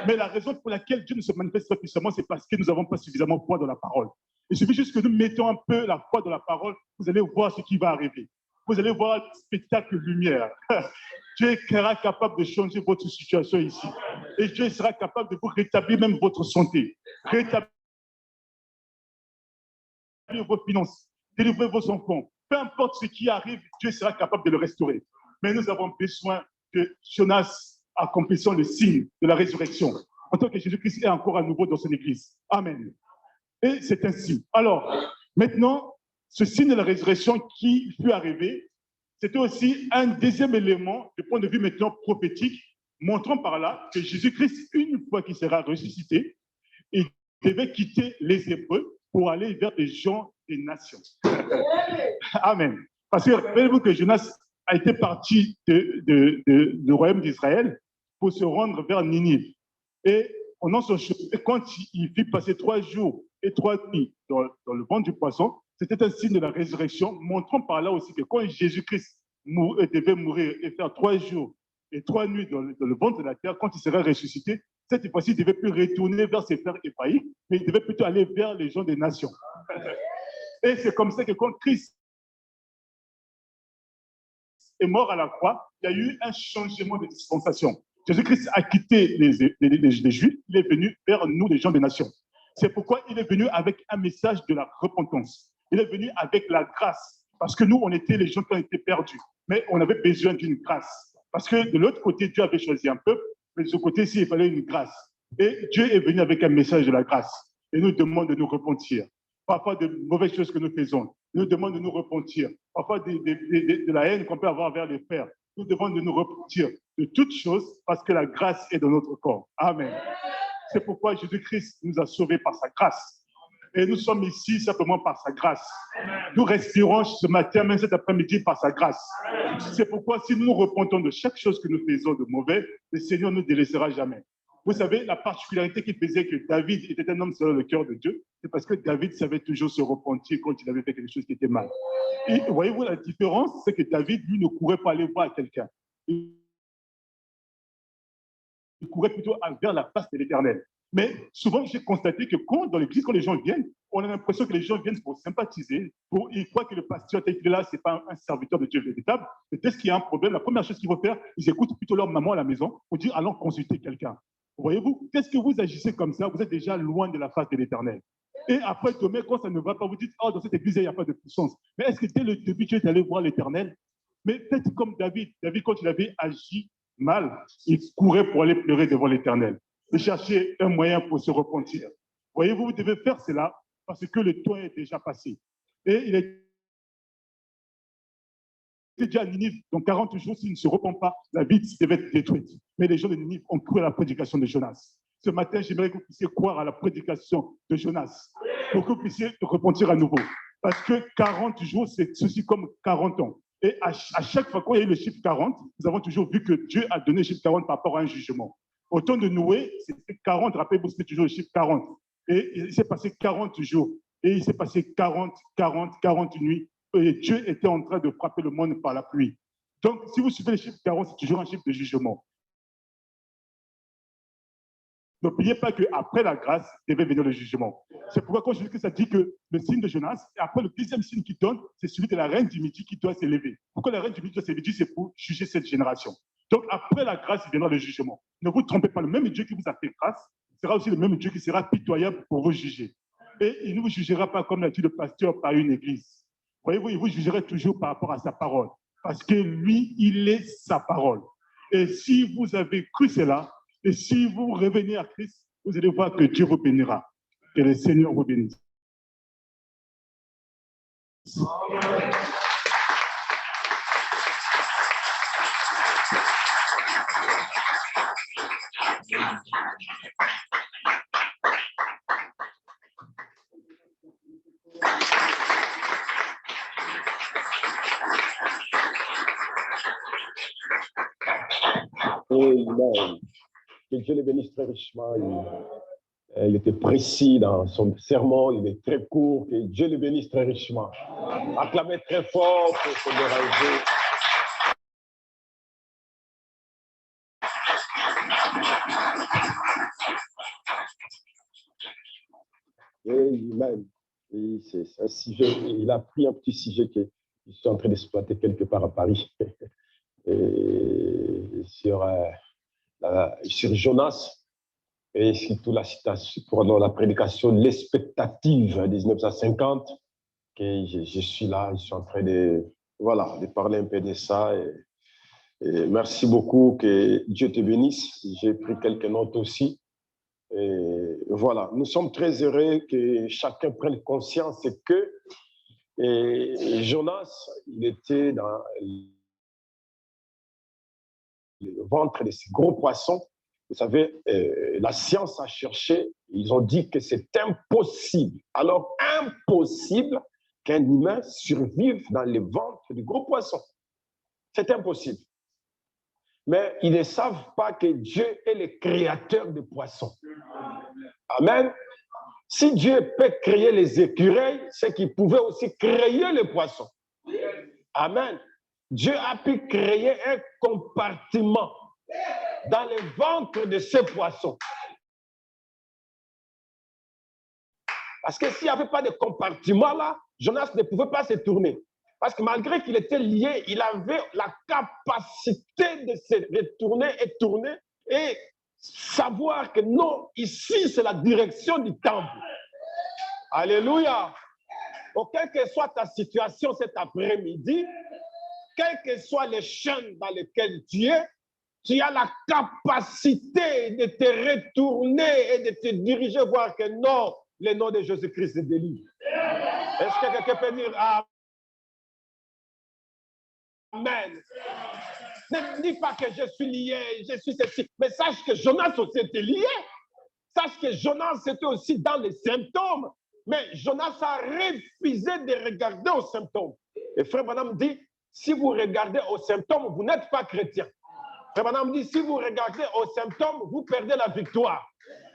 Mais la raison pour laquelle Dieu ne se manifeste pas puissamment, c'est parce que nous n'avons pas suffisamment foi dans la parole. Il suffit juste que nous mettons un peu la foi dans la parole, vous allez voir ce qui va arriver. Vous allez voir le spectacle lumière. Dieu sera capable de changer votre situation ici. Et Dieu sera capable de vous rétablir même votre santé. Rétablir vos finances. Délivrer vos enfants. Peu importe ce qui arrive, Dieu sera capable de le restaurer. Mais nous avons besoin de Jonas accomplissant le signe de la résurrection. En tant que Jésus-Christ est encore à nouveau dans son église. Amen. Et c'est ainsi. Alors, maintenant, ce signe de la résurrection qui fut arrivé, c'était aussi un deuxième élément du point de vue maintenant prophétique, montrant par là que Jésus-Christ, une fois qu'il sera ressuscité, il devait quitter les Hébreux pour aller vers les gens des nations. Amen. Parce que rappelez-vous que Jonas a été parti du royaume d'Israël pour se rendre vers Ninive. Et pendant son chemin, quand il fit passer 3 jours et 3 nuits dans le ventre du poisson, c'était un signe de la résurrection, montrant par là aussi que quand Jésus-Christ devait mourir et faire 3 jours et 3 nuits dans le ventre de la terre, quand il serait ressuscité, cette fois-ci, il ne devait plus retourner vers ses frères hébraïques, mais il devait plutôt aller vers les gens des nations. Et c'est comme ça que quand Christ est mort à la croix, il y a eu un changement de dispensation. Jésus-Christ a quitté les Juifs, il est venu vers nous, les gens des nations. C'est pourquoi il est venu avec un message de la repentance. Il est venu avec la grâce. Parce que nous, on était les gens qui ont été perdus. Mais on avait besoin d'une grâce. Parce que de l'autre côté, Dieu avait choisi un peuple Mais de ce côté-ci, il fallait une grâce. Et Dieu est venu avec un message de la grâce. Et nous demande de nous repentir. Parfois de mauvaises choses que nous faisons. Il nous demande de nous repentir. Parfois de la haine qu'on peut avoir vers les frères. Il nous demande de nous repentir de toutes choses parce que la grâce est dans notre corps. Amen. C'est pourquoi Jésus-Christ nous a sauvés par sa grâce. Et nous sommes ici simplement par sa grâce. Nous respirons ce matin, même cet après-midi, par sa grâce. C'est pourquoi si nous nous repentons de chaque chose que nous faisons de mauvais, le Seigneur ne nous délaissera jamais. Vous savez, la particularité qui faisait que David était un homme selon le cœur de Dieu, c'est parce que David savait toujours se repentir quand il avait fait quelque chose qui était mal. Et voyez-vous la différence, c'est que David, lui, ne courait pas aller voir quelqu'un. Il courait plutôt vers la face de l'Éternel. Mais souvent, j'ai constaté que dans l'église, quand les gens viennent, on a l'impression que les gens viennent pour sympathiser, ils croient que le pasteur tel qu'il est là, ce n'est pas un serviteur de Dieu véritable. Mais dès qu'il y a un problème, la première chose qu'ils vont faire, ils écoutent plutôt leur maman à la maison pour dire allons consulter quelqu'un. Voyez-vous, qu'est-ce que vous agissez comme ça? Vous êtes déjà loin de la face de l'Éternel. Et après, demain, quand ça ne va pas, vous dites dans cette église, il n'y a pas de puissance. Mais est-ce que dès le début, tu es allé voir l'Éternel? Mais faites comme David. David, quand il avait agi mal, il courait pour aller pleurer devant l'Éternel. De chercher un moyen pour se repentir. Voyez-vous, vous devez faire cela parce que le temps est déjà passé. Et il est déjà à Ninive, dans 40 jours, s'il ne se repent pas, la ville devait être détruite. Mais les gens de Ninive ont cru à la prédication de Jonas. Ce matin, j'aimerais que vous puissiez croire à la prédication de Jonas, pour que vous puissiez repentir à nouveau. Parce que 40 jours, c'est ceci comme 40 ans. Et à chaque fois, quand il y a eu le chiffre 40, nous avons toujours vu que Dieu a donné le chiffre 40 par rapport à un jugement. Au temps de Noé, c'était 40, rappelez-vous, c'était toujours le chiffre 40. Et il s'est passé 40 jours. Et il s'est passé 40 nuits. Et Dieu était en train de frapper le monde par la pluie. Donc, si vous suivez le chiffre 40, c'est toujours un chiffre de jugement. N'oubliez pas qu'après la grâce, devait venir le jugement. C'est pourquoi quand Jésus-Christ a dit que le signe de Jonas, et après le deuxième signe qu'il donne, c'est celui de la reine du Midi qui doit s'élever. Pourquoi la reine du Midi doit s'élever? C'est pour juger cette génération. Donc après la grâce, il viendra le jugement. Ne vous trompez pas, le même Dieu qui vous a fait grâce sera aussi le même Dieu qui sera pitoyable pour vous juger. Et il ne vous jugera pas comme l'a dit le pasteur par une église. Voyez-vous, il vous jugera toujours par rapport à sa parole. Parce que lui, il est sa parole. Et si vous avez cru cela, et si vous revenez à Christ, vous allez voir que Dieu vous bénira. Que le Seigneur vous bénisse. Amen. Que Dieu le bénisse très richement. Il était précis dans son sermon, il est très court. Que Dieu le bénisse très richement. Acclamez très fort pour se déranger. Amen. C'est un sujet, il a pris un petit sujet que je suis en train d'exploiter quelque part à Paris. Et sur Jonas, et surtout la citation pendant la prédication de l'expectative 1950, que je suis là, je suis en train de parler un peu de ça. Et merci beaucoup, que Dieu te bénisse. J'ai pris quelques notes aussi. Et voilà, nous sommes très heureux que chacun prenne conscience que Jonas, il était dans le ventre de ces gros poissons. Vous savez, la science a cherché, ils ont dit que c'est impossible. Alors, impossible qu'un humain survive dans le ventre du gros poisson. C'est impossible. Mais ils ne savent pas que Dieu est le créateur des poissons. Amen. Si Dieu peut créer les écureuils, c'est qu'il pouvait aussi créer les poissons. Amen. Dieu a pu créer un compartiment dans le ventre de ces poissons. Parce que s'il n'y avait pas de compartiment là, Jonas ne pouvait pas se tourner. Parce que malgré qu'il était lié, il avait la capacité de se retourner et tourner et savoir que non, ici c'est la direction du temple. Alléluia. Donc, quelle que soit ta situation cet après-midi, quel que soit les chaînes dans lesquelles tu es, tu as la capacité de te retourner et de te diriger, voir que non, le nom de Jésus-Christ est délivré. Est-ce que quelqu'un peut dire Amen? Ne dis pas que je suis lié, je suis ceci, mais sache que Jonas aussi était lié. Sache que Jonas était aussi dans les symptômes, mais Jonas a refusé de regarder aux symptômes. Et Frère Branham dit, si vous regardez aux symptômes, vous n'êtes pas chrétien. Frère Branham dit, si vous regardez aux symptômes, vous perdez la victoire.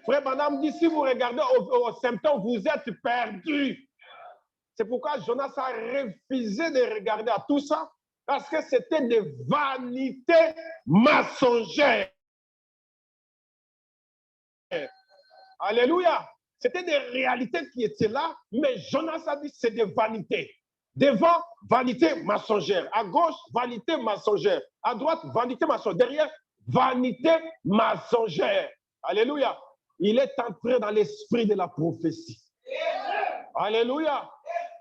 Frère Branham dit, si vous regardez aux symptômes, vous êtes perdu. C'est pourquoi Jonas a refusé de regarder à tout ça, parce que c'était des vanités mensongères. Alléluia. C'était des réalités qui étaient là, mais Jonas a dit c'est des vanités. Devant, vanité mensongère. À gauche, vanité mensongère. À droite, vanité mensongère. Derrière, vanité mensongère. Alléluia. Il est entré dans l'esprit de la prophétie. Alléluia.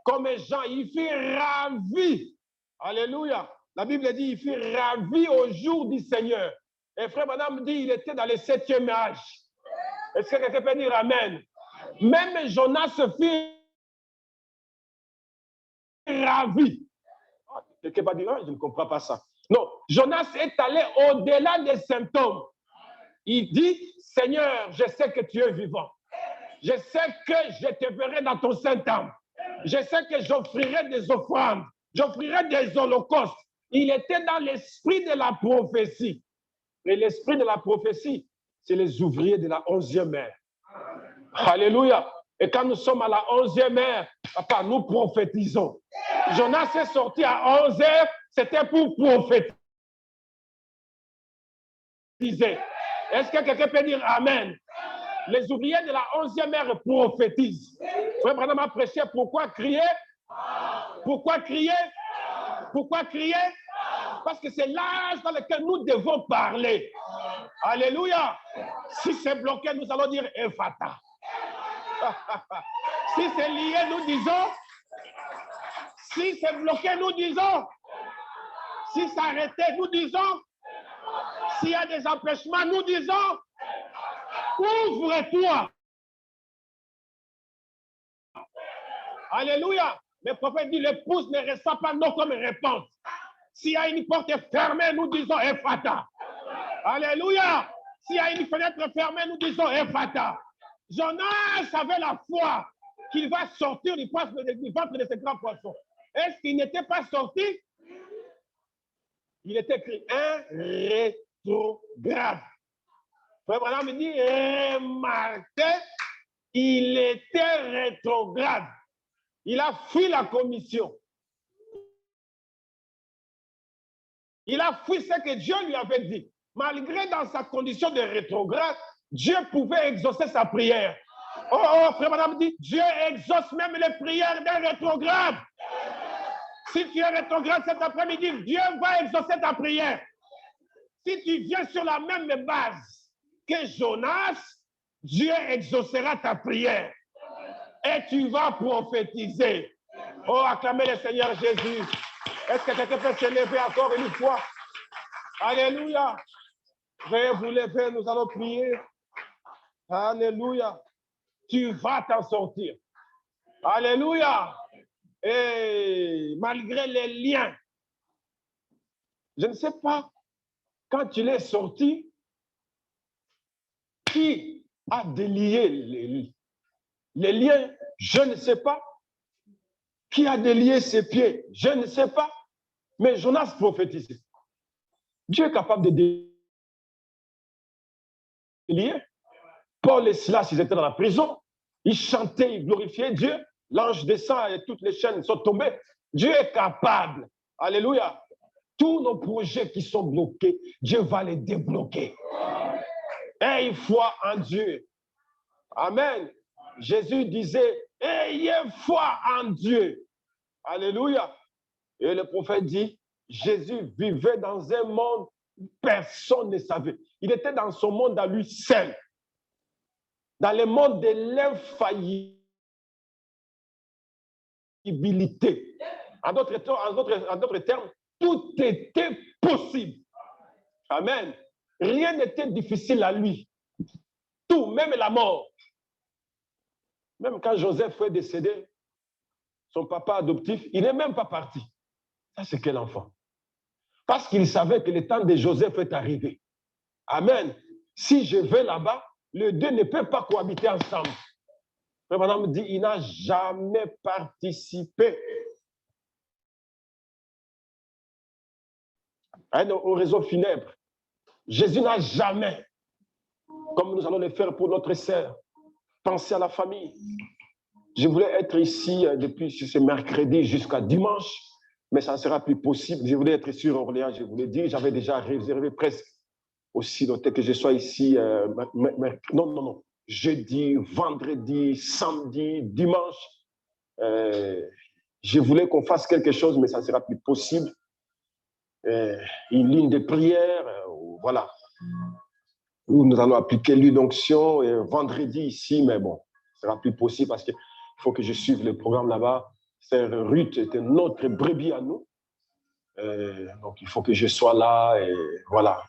Comme Jean, il fut ravi. Alléluia. La Bible dit, il fut ravi au jour du Seigneur. Et Frère Branham dit, il était dans le 7e âge. Est-ce que quelqu'un peut dire Amen? Même Jonas se fit ravi. Quelqu'un va dire, je ne comprends pas ça. Non, Jonas est allé au-delà des symptômes. Il dit, Seigneur, je sais que tu es vivant. Je sais que je te verrai dans ton Saint-Temple. Je sais que j'offrirai des offrandes. J'offrirai des holocaustes. Il était dans l'esprit de la prophétie. Et l'esprit de la prophétie, c'est les ouvriers de la 11e ère. Alléluia. Et quand nous sommes à la 11e ère, papa, nous prophétisons. Jonas est sorti à 11 heures, c'était pour prophétiser. Est-ce que quelqu'un peut dire Amen? Les ouvriers de la 11e ère prophétisent. Frère Branham a prêché, pourquoi crier? Pourquoi crier? Pourquoi crier? Parce que c'est l'âge dans lequel nous devons parler. Alléluia. Si c'est bloqué, nous allons dire Ephata. Si c'est lié, nous disons. Si c'est bloqué, nous disons. Si c'est arrêté, nous disons. S'il y a des empêchements, nous disons. Ouvre-toi. Alléluia. Le prophète dit, le pouce ne reçoit pas non comme réponse. S'il y a une porte fermée, nous disons Ephata. Alléluia. S'il y a une fenêtre fermée, nous disons Ephata. Jonas avait la foi qu'il va sortir du ventre de ce grand poisson. Est-ce qu'il n'était pas sorti? Il était écrit un rétrograde. Frère Branham me dit, remarquez, il était rétrograde. Il a fui la commission. Il a fui ce que Dieu lui avait dit. Malgré dans sa condition de rétrograde, Dieu pouvait exaucer sa prière. Oh, frère Madame dit, Dieu exauce même les prières d'un rétrograde. Si tu es rétrograde cet après-midi, Dieu va exaucer ta prière. Si tu viens sur la même base que Jonas, Dieu exaucera ta prière. Et tu vas prophétiser. Oh, acclamez le Seigneur Jésus. Est-ce que quelqu'un peut se lever encore une fois? Alléluia. Veuillez vous lever, nous allons prier. Alléluia. Tu vas t'en sortir. Alléluia. Et malgré les liens, je ne sais pas, quand tu l'es sorti, qui a délié les liens? Je ne sais pas. Qui a délié ses pieds? Je ne sais pas. Mais Jonas prophétisait. Dieu est capable de délier. Paul et Silas, ils étaient dans la prison. Ils chantaient, ils glorifiaient Dieu. L'ange descend et toutes les chaînes sont tombées. Dieu est capable. Alléluia. Tous nos projets qui sont bloqués, Dieu va les débloquer. Ayez foi en Dieu. Amen. Jésus disait, ayez foi en Dieu. Alléluia. Et le prophète dit, Jésus vivait dans un monde où personne ne savait. Il était dans son monde à lui seul. Dans le monde de l'infaillibilité. En d'autres termes, tout était possible. Amen. rien n'était difficile à lui. Tout, même la mort. Même quand Joseph est décédé, son papa adoptif, il n'est même pas parti. Ça, c'est quel enfant? Parce qu'il savait que le temps de Joseph est arrivé. Amen. Si je vais là-bas, les deux ne peuvent pas cohabiter ensemble. Mais madame dit, il n'a jamais participé au réseau funèbre. Jésus n'a jamais, comme nous allons le faire pour notre sœur, pensé à la famille. Je voulais être ici depuis ce mercredi jusqu'à dimanche, mais ça ne sera plus possible. Je voulais être sur Orléans, je voulais dire, j'avais déjà réservé presque aussi noté que je sois ici, non, jeudi, vendredi, samedi, dimanche. Je voulais qu'on fasse quelque chose, mais ça ne sera plus possible. Une ligne de prière, voilà, où nous allons appliquer l'unction vendredi ici, mais bon, ce ne sera plus possible parce qu'il faut que je suive le programme là-bas. Sœur Ruth était notre brebis à nous, donc il faut que je sois là, et voilà,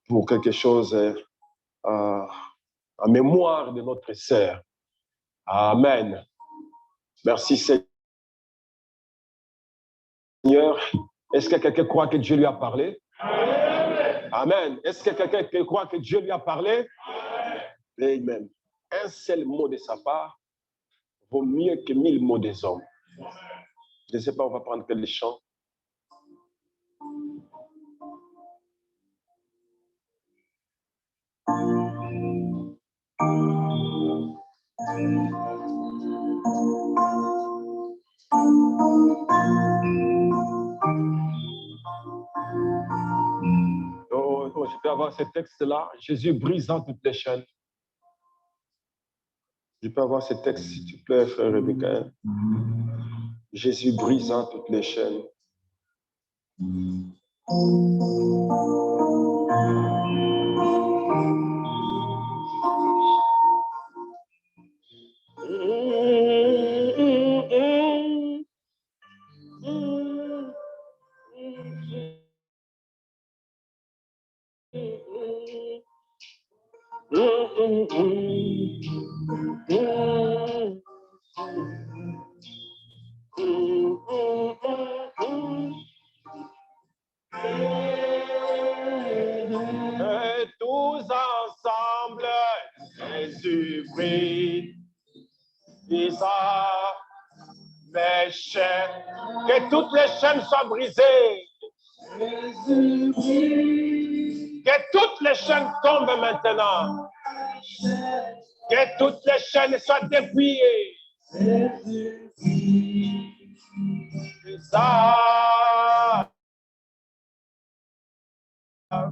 pour quelque chose en mémoire de notre sœur. Amen. Merci Seigneur. Est-ce que quelqu'un croit que Dieu lui a parlé? Amen. Est-ce que quelqu'un croit que Dieu lui a parlé? Amen. Un seul mot de sa part vaut mieux que 1000 mots des hommes. Je ne sais pas, on va prendre quel chant. Je peux avoir ce texte-là. Jésus brisant toutes les chaînes. Je peux avoir ce texte, s'il te plaît, frère Rebecca. Jésus brisant toutes les chaînes. Et tous ensemble, Jésus brise mes chaînes, que toutes les chaînes soient brisées. Jésus brise. Que toutes les chaînes tombent maintenant. Que toutes les chaînes soient dépouillées. Jésus brise.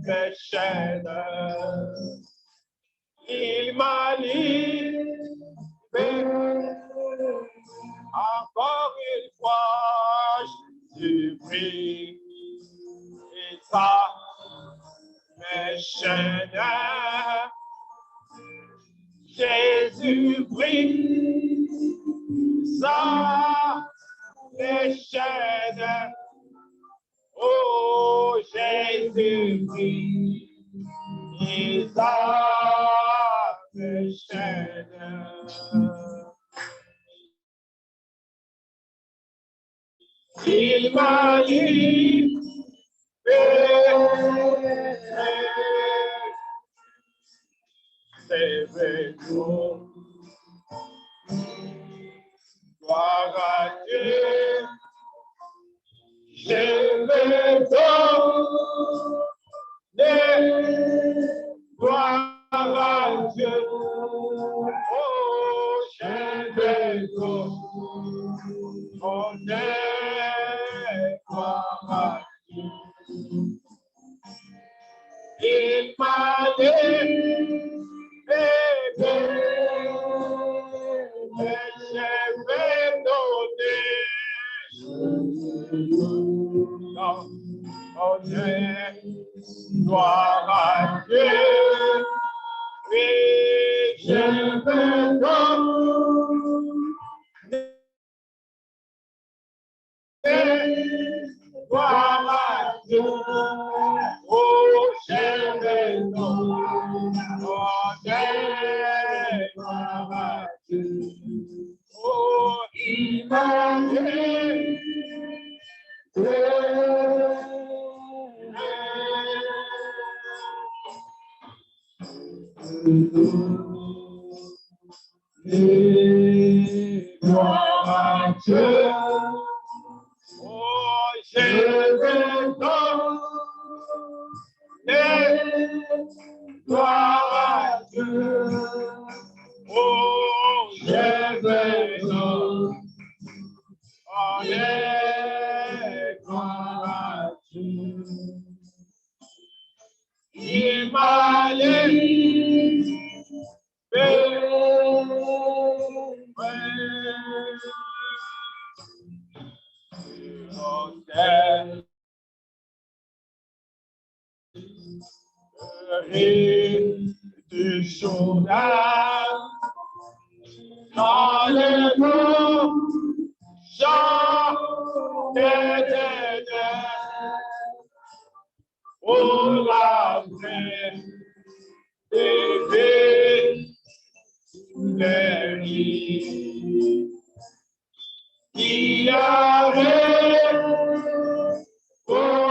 Mes chaînes, il m'a livré. Encore une fois, Jésus brise mes chaînes. Jésus brise mes chaînes. Oh, Jésus brise mes chaînes. Il m'a livré. C'est béni. Gloire à Dieu. Je vais donner gloire à Dieu. Oh, je vais donner gloire à Dieu. Il m'a livré, mais je vais donner gloire à Dieu. Oui, je vais donner gloire à Dieu. Gloire à Dieu. Oh, je vais donner gloire à Dieu. Oh, je vais donner gloire à Dieu. Il m'a livré. Du journal, dans le nom, Jean d'éternel, pour la paix, les vies, qui arrive pour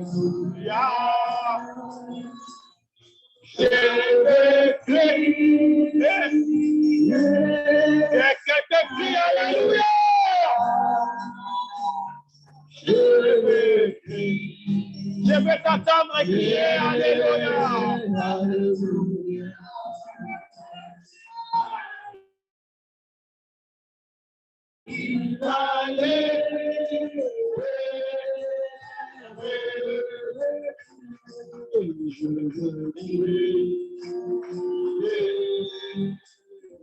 Alléluia. Je vais crier. Et que te crie Alléluia. Je vais crier. Je vais t'entendre crier Alléluia.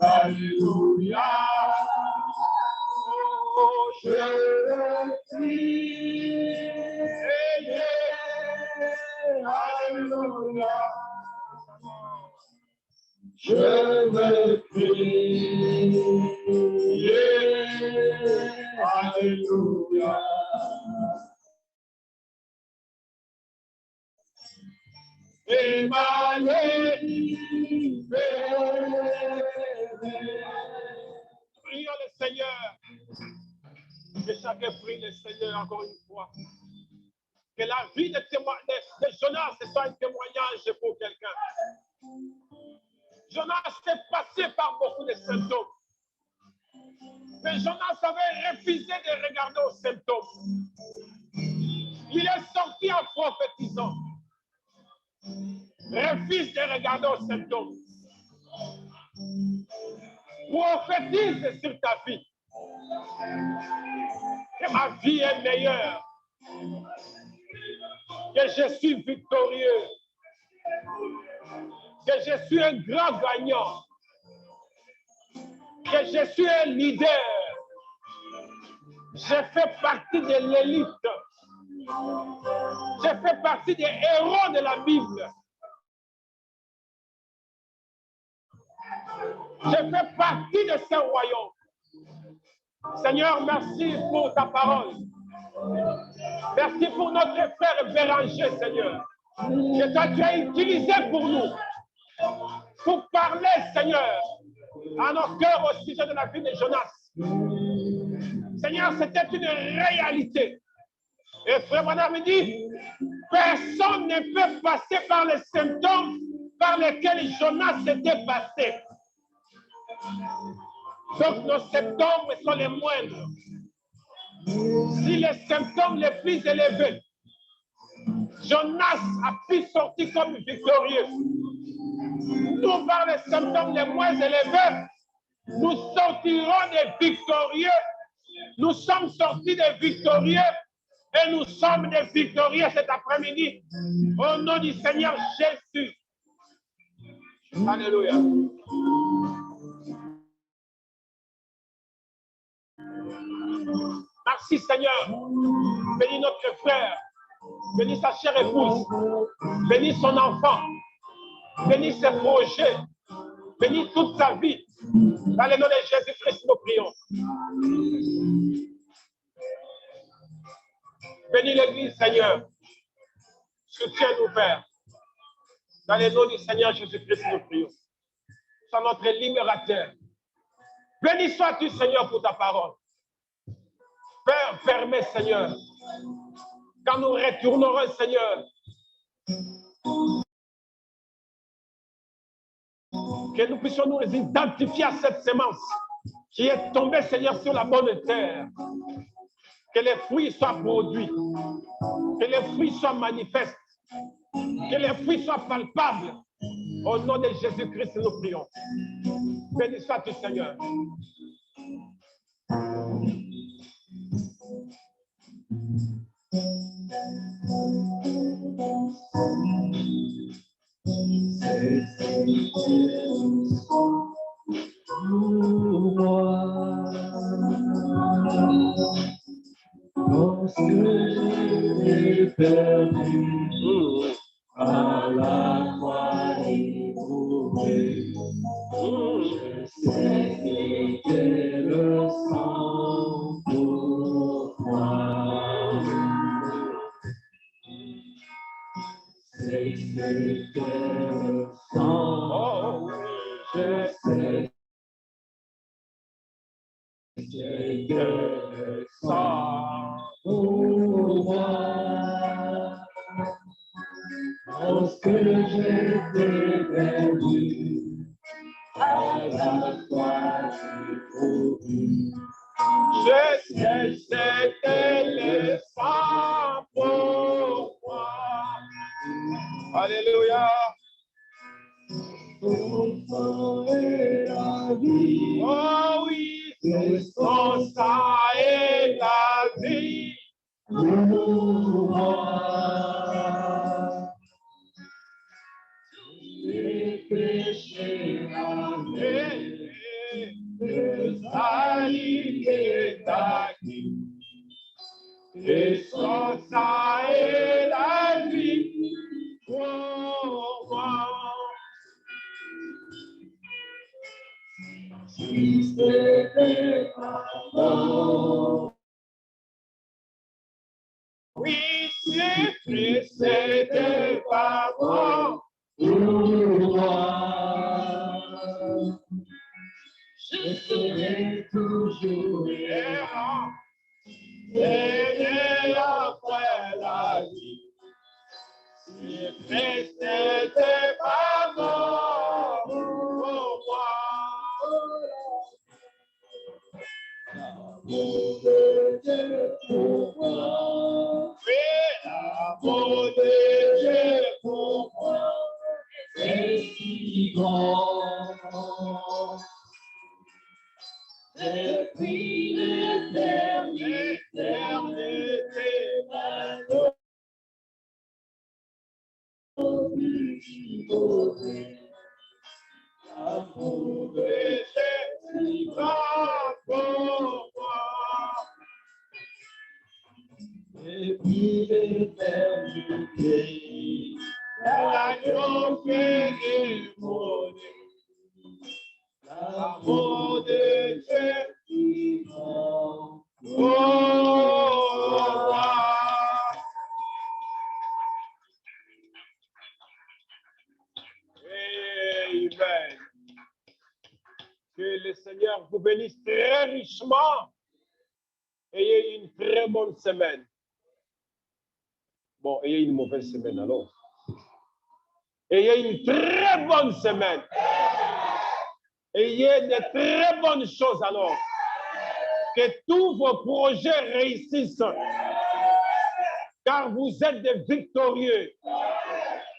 Alléluia. Oh, je prie. Alléluia. Je vais prier. Alléluia. Prions le Seigneur. Que chacun prie le Seigneur encore une fois. Que la vie de Jonas soit un témoignage pour quelqu'un. Jonas s'est passé par beaucoup de symptômes. Mais Jonas avait refusé de regarder aux symptômes. Il est sorti en prophétisant. Refuse de regarder aux symptômes. Prophétise sur ta vie. Que ma vie est meilleure. Que je suis victorieux. Que je suis un grand gagnant. Que je suis un leader. Je fais partie de l'élite. Je fais partie des héros de la Bible. Je fais partie de ce royaume. Seigneur, merci pour ta parole. Merci pour notre frère Béranger, Seigneur. Que toi, tu as utilisé pour nous. Pour parler, Seigneur, à nos cœurs au sujet de la vie de Jonas. Seigneur, c'était une réalité. Et Frère Branham me dit, personne ne peut passer par les symptômes par lesquels Jonas s'était passé. Donc nos symptômes sont les moindres. Si les symptômes les plus élevés, Jonas a pu sortir comme victorieux. Nous, par les symptômes les moins élevés, nous sortirons des victorieux. Nous sommes sortis des victorieux et nous sommes des victorieux cet après-midi. Au nom du Seigneur Jésus. Alléluia. Merci Seigneur. Bénis notre frère. Bénis sa chère épouse. Bénis son enfant. Bénis ses projets. Bénis toute sa vie. Dans le nom de Jésus-Christ, nous prions. Bénis l'Église, Seigneur. Soutiens-nous, Père. Dans les noms du Seigneur Jésus-Christ, nous prions. Sois notre libérateur. Béni sois-tu, Seigneur, pour ta parole. Père, permets, Seigneur, quand nous retournerons, Seigneur, que nous puissions nous identifier à cette semence qui est tombée, Seigneur, sur la bonne terre. Que les fruits soient produits, que les fruits soient manifestes, que les fruits soient palpables. Au nom de Jésus-Christ, nous prions. Béni sois-tu, Seigneur. Lorsque j'ai perdu à la croix dévouée, je sais que le sang pour moi. C'est que le sang, je sais que le sang pour moi. Lorsque j'étais perdu, à la croix dévouée, Je sais c'était le sang pour moi. Alléluia. ton sang est la vie. Oh oui, son sang est la vie. Pour moi, les péchés amenés, le salut est acquis. Et son sang est la vie pour moi. Si c'était pas bon, Oui, si c'était pas bon, pour moi, je serai toujours errant, et après la vie. Si c'était pas bon pour moi. l'amour de Dieu pour moi. Oui, l'amour de Dieu pour moi. C'est si grand. Depuis l'éternité, l'amour de Jésus pour moi. depuis l'éternité, L'agneau fait dévorer. L'amour de Dieu si grand. pour moi. Amen. Que le Seigneur vous bénisse très richement. Ayez une très bonne semaine. Bon, ayez une mauvaise semaine alors. Ayez une très bonne semaine. Ayez de très bonnes choses alors. Que tous vos projets réussissent. Car vous êtes des victorieux.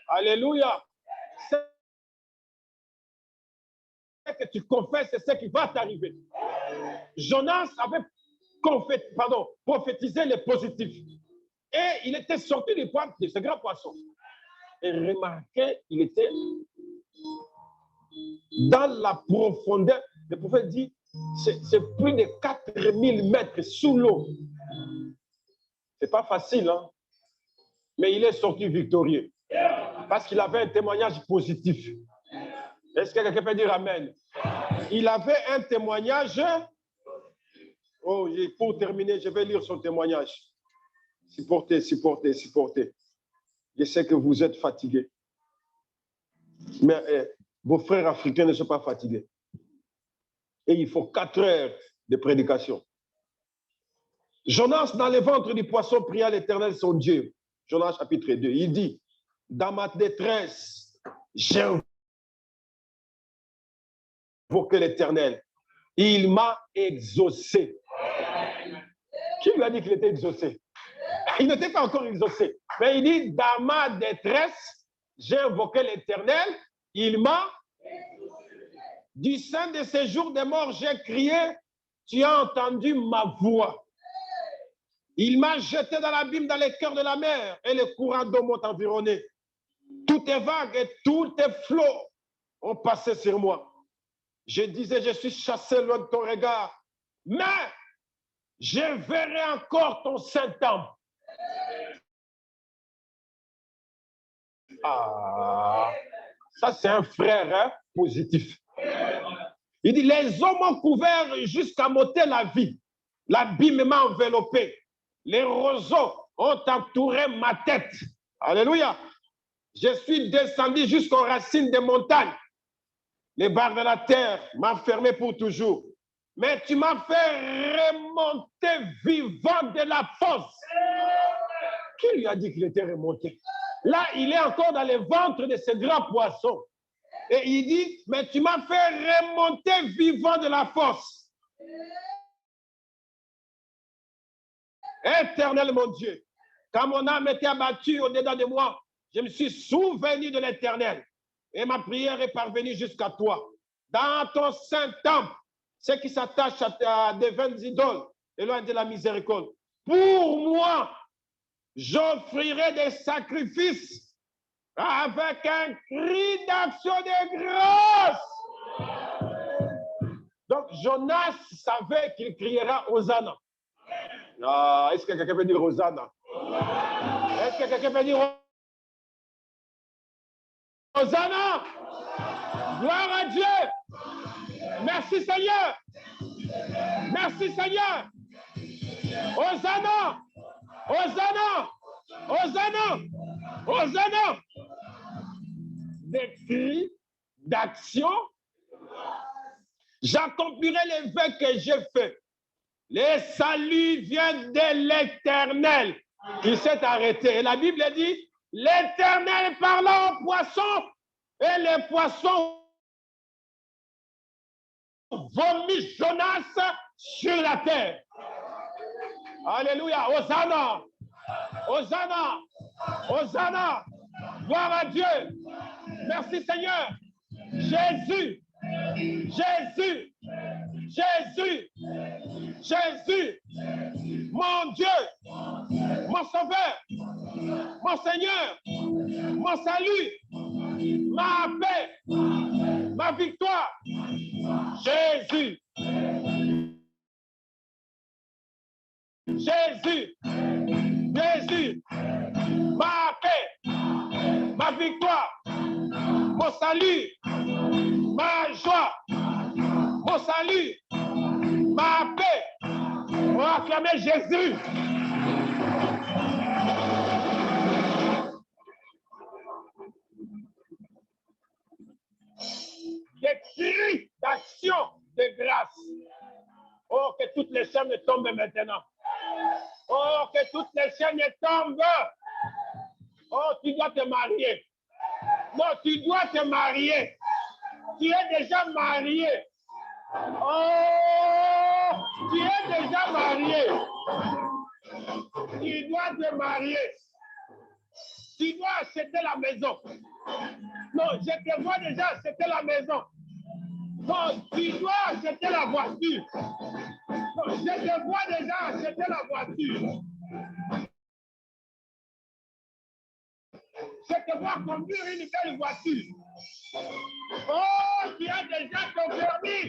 Alléluia. Ce que tu confesses, c'est ce qui va t'arriver. Jonas avait prophétisé le positif. Et il était sorti du poids de ce grand poisson. Et remarquez, il était dans la profondeur. Le prophète dit, c'est plus de 4000 mètres sous l'eau. C'est pas facile, hein? Mais il est sorti victorieux. Parce qu'il avait un témoignage positif. Est-ce que quelqu'un peut dire Amen? Il avait un témoignage. Oh, pour terminer, je vais lire son témoignage. Supportez, supportez, supportez. Je sais que vous êtes fatigués. Mais vos frères africains ne sont pas fatigués. Et il faut 4 heures de prédication. Jonas, dans le ventre du poisson, pria l'Éternel son Dieu. Jonas chapitre 2, il dit, dans ma détresse, j'ai invoqué l'Éternel. Il m'a exaucé. Qui lui a dit qu'il était exaucé? Il n'était pas encore exaucé. Mais il dit, dans ma détresse, j'ai invoqué l'Éternel. Il m'a du sein de ces jours de mort, j'ai crié, tu as entendu ma voix. Il m'a jeté dans l'abîme, dans les cœurs de la mer, et les courants d'eau m'ont environné. Toutes les vagues et tous les flots ont passé sur moi. Je disais, je suis chassé loin de ton regard, mais je verrai encore ton Saint-Temple. Ah, ça c'est un frère hein, positif. Il dit, les eaux m'ont couvert jusqu'à m'ôter la vie. L'abîme m'a enveloppé. Les roseaux ont entouré ma tête. Alléluia. Je suis descendu jusqu'aux racines des montagnes. Les barres de la terre m'ont fermé pour toujours. Mais tu m'as fait remonter vivant de la fosse. Qui lui a dit qu'il était remonté? Là, il est encore dans le ventre de ce grand poisson. Et il dit, mais tu m'as fait remonter vivant de la fosse. Éternel mon Dieu, quand mon âme était abattue au-dedans de moi, je me suis souvenu de l'Éternel. Et ma prière est parvenue jusqu'à toi. Dans ton saint temple, ceux qui s'attachent à des vaines idoles, et loin de la miséricorde. Pour moi, j'offrirai des sacrifices avec un cri d'action de grâce. Donc, Jonas savait qu'il criera Hosanna. Ah, est-ce que quelqu'un peut dire Hosanna? Est-ce que quelqu'un peut dire Hosanna? Gloire à Dieu. Merci Seigneur. Merci Seigneur. Hosanna. Hosanna. Hosanna. Hosanna. Des cris d'action. J'accomplirai les vœux que j'ai faits. Le salut vient de l'Éternel qui s'est arrêté. Et la Bible dit, l'Éternel parla aux poissons et les poissons vomissent Jonas sur la terre. Alléluia. Hosanna. Hosanna. Hosanna. Gloire à Dieu. Merci Seigneur. Jésus. Jésus. Jésus. Jésus. Mon Dieu. Mon sauveur. Mon Seigneur. Mon salut. Ma paix. Ma victoire. Jésus. Jésus. Jésus. Ma paix. Ma victoire. Mon salut. Ma joie. Mon salut. Ma paix. On va acclamer Jésus. Des cris d'action de grâce. Oh, que toutes les chaînes tombent maintenant. Oh, que toutes les chaînes tombent. Oh, tu dois te marier. Non, tu dois te marier. Tu es déjà marié. Oh, tu es déjà marié. Tu dois te marier. Tu dois acheter la maison. Non, je te vois déjà acheter la maison. Non, tu dois acheter la voiture. Non, je te vois déjà acheter la voiture. Je te vois conduire une belle voiture. Oh, tu as déjà ton permis.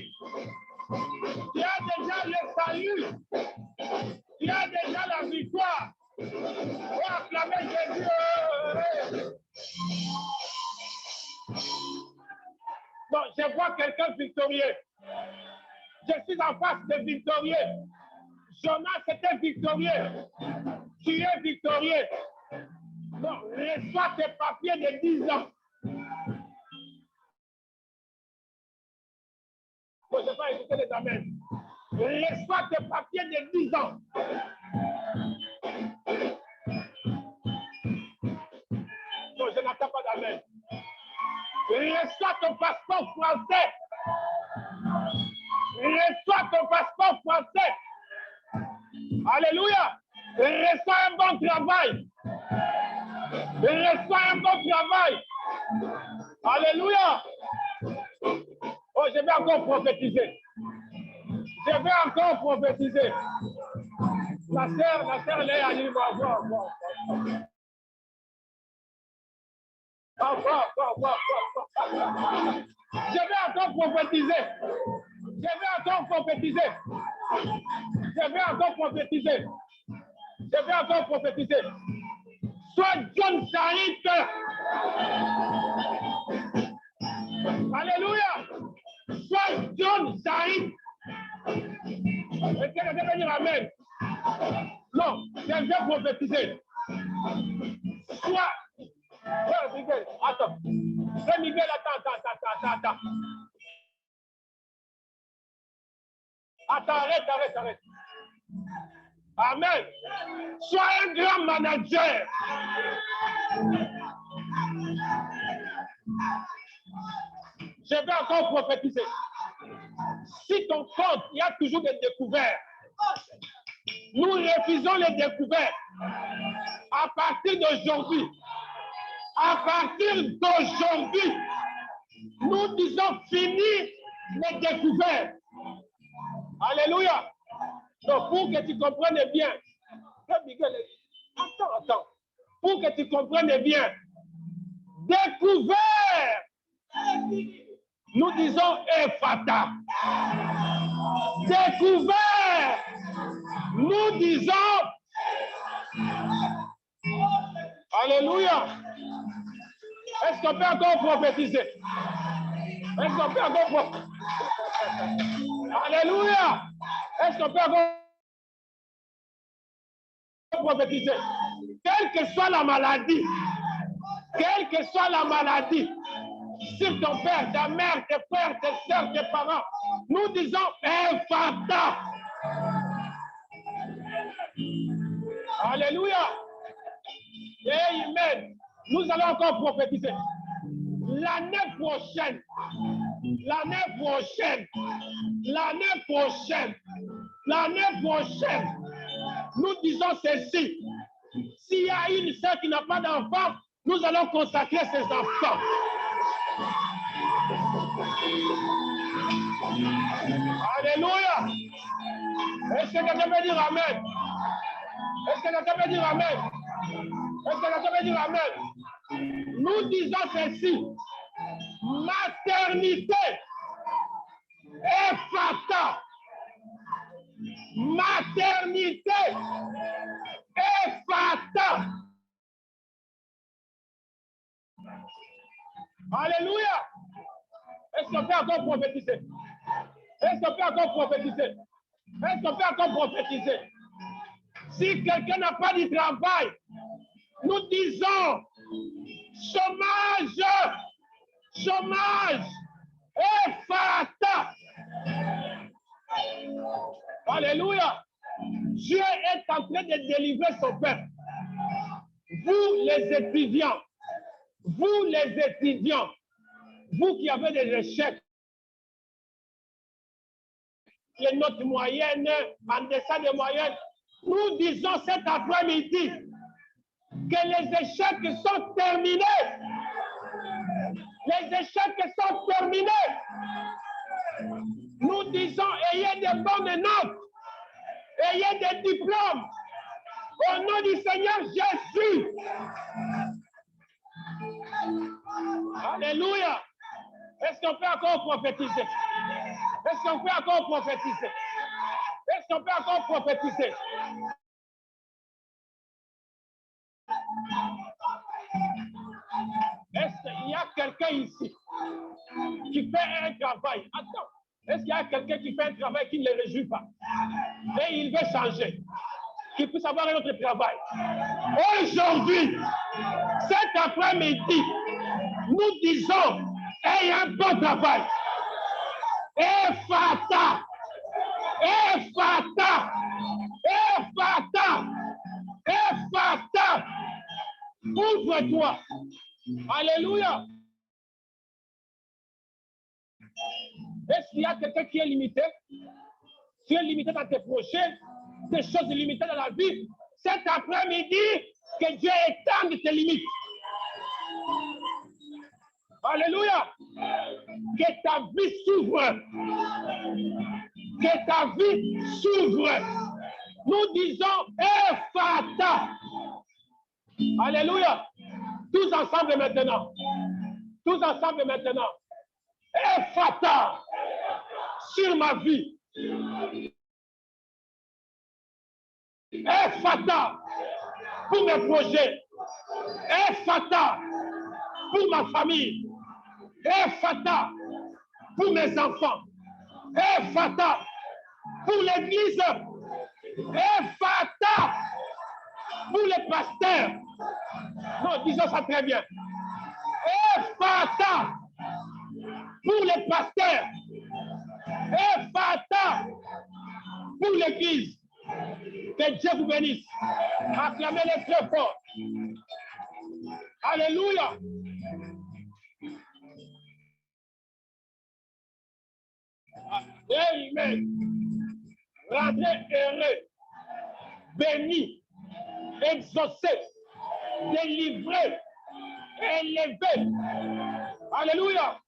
Tu as déjà le salut. Tu as déjà la victoire. Oh, acclamez Jésus. Non, je vois quelqu'un victorieux. Je suis en face de victorieux. Jonas était victorieux. Tu es victorieux. Non, reçois tes papiers de 10 ans. Bon, je n'ai pas écouté les amens. Reçois tes papiers de 10 ans. Non, je n'attends pas d'amen. Reçois ton passeport français. Reçois ton passeport français. Alléluia. Reçois un bon travail. Reçois un bon travail. Alléluia. Oh, je vais encore prophétiser. Je vais encore prophétiser. La sœur Léa dit, encore. Je vais encore prophétiser. Je vais encore prophétiser. Je vais encore prophétiser. Je vais encore prophétiser. Sois John Sarit. Alléluia. Sois John Sarit. Est-ce que quelqu'un peut dire amen? Non, je vais prophétiser. Sois. Ouais, Miguel, attends. Frère Miguel, attends. Attends, arrête. Amen. Sois un grand manager. Je vais encore prophétiser. Si ton compte, il y a toujours des découvertes. Nous refusons les découvertes. À partir d'aujourd'hui, nous disons fini les découvertes. Alléluia. Donc, pour que tu comprennes bien, attends. Pour que tu comprennes bien, découvert, nous disons Ephata. Découvert, nous disons Alléluia. Est-ce qu'on peut encore prophétiser? Est-ce qu'on peut encore prophétiser? Alléluia. Est-ce qu'on peut encore prophétiser? Quelle que soit la maladie, sur ton père, ta mère, tes frères, tes soeurs, tes parents, nous disons Ephata. Alléluia. Amen. Nous allons encore prophétiser. L'année prochaine, nous disons ceci. S'il y a une sœur qui n'a pas d'enfant, nous allons consacrer ses enfants. Alléluia. Est-ce que quelqu'un peut dire amen? Est-ce que quelqu'un peut dire amen? Est-ce que quelqu'un peut dire amen? Nous disons ceci. Maternité. Ephata. Maternité. Ephata. Alléluia. Est-ce qu'on peut encore prophétiser? Est-ce qu'on peut encore prophétiser? Est-ce qu'on peut encore prophétiser? Si quelqu'un n'a pas de travail, nous disons chômage, Ephata. Alléluia. Dieu est en train de délivrer son peuple. Vous les étudiants, vous qui avez des échecs, les notes moyennes, en deçà des moyennes, nous disons cet après-midi que les échecs sont terminés. Les échecs sont terminés. Nous disons, ayez des bonnes notes, ayez des diplômes. Au nom du Seigneur Jésus. Alléluia. Est-ce qu'on peut encore prophétiser? Est-ce qu'on peut encore prophétiser? Est-ce qu'on peut encore prophétiser? Est-ce qu'il y a quelqu'un ici qui fait un travail? Attends. Est-ce qu'il y a quelqu'un qui fait un travail qui ne le réjouit pas? Et il veut changer. qu'il puisse avoir un autre travail. Aujourd'hui, cet après-midi, nous disons, aie un bon travail. Ephata, Ephata, Ephata, Ephata. Ouvre-toi. Alléluia. Est-ce qu'il y a quelqu'un qui est limité? Tu es limité dans tes projets, des choses limitées dans la vie. Cet après-midi, que Dieu étende tes limites. Alléluia. Que ta vie s'ouvre. Que ta vie s'ouvre. Nous disons Ephata. Alléluia. Tous ensemble maintenant. Tous ensemble maintenant. Ephata. Sur ma vie. Ephata. Pour mes projets. Ephata. Pour ma famille. Ephata. Pour mes enfants. Ephata. Pour l'église. Ephata. Pour les pasteurs. Non, disons ça très bien. Ephata. Pour les pasteurs. Ephata. Pour l'église. Que Dieu vous bénisse. Acclamez-les très fort. Alléluia. Amen. Rendez heureux, béni, exaucé, délivré, élevé. Alléluia.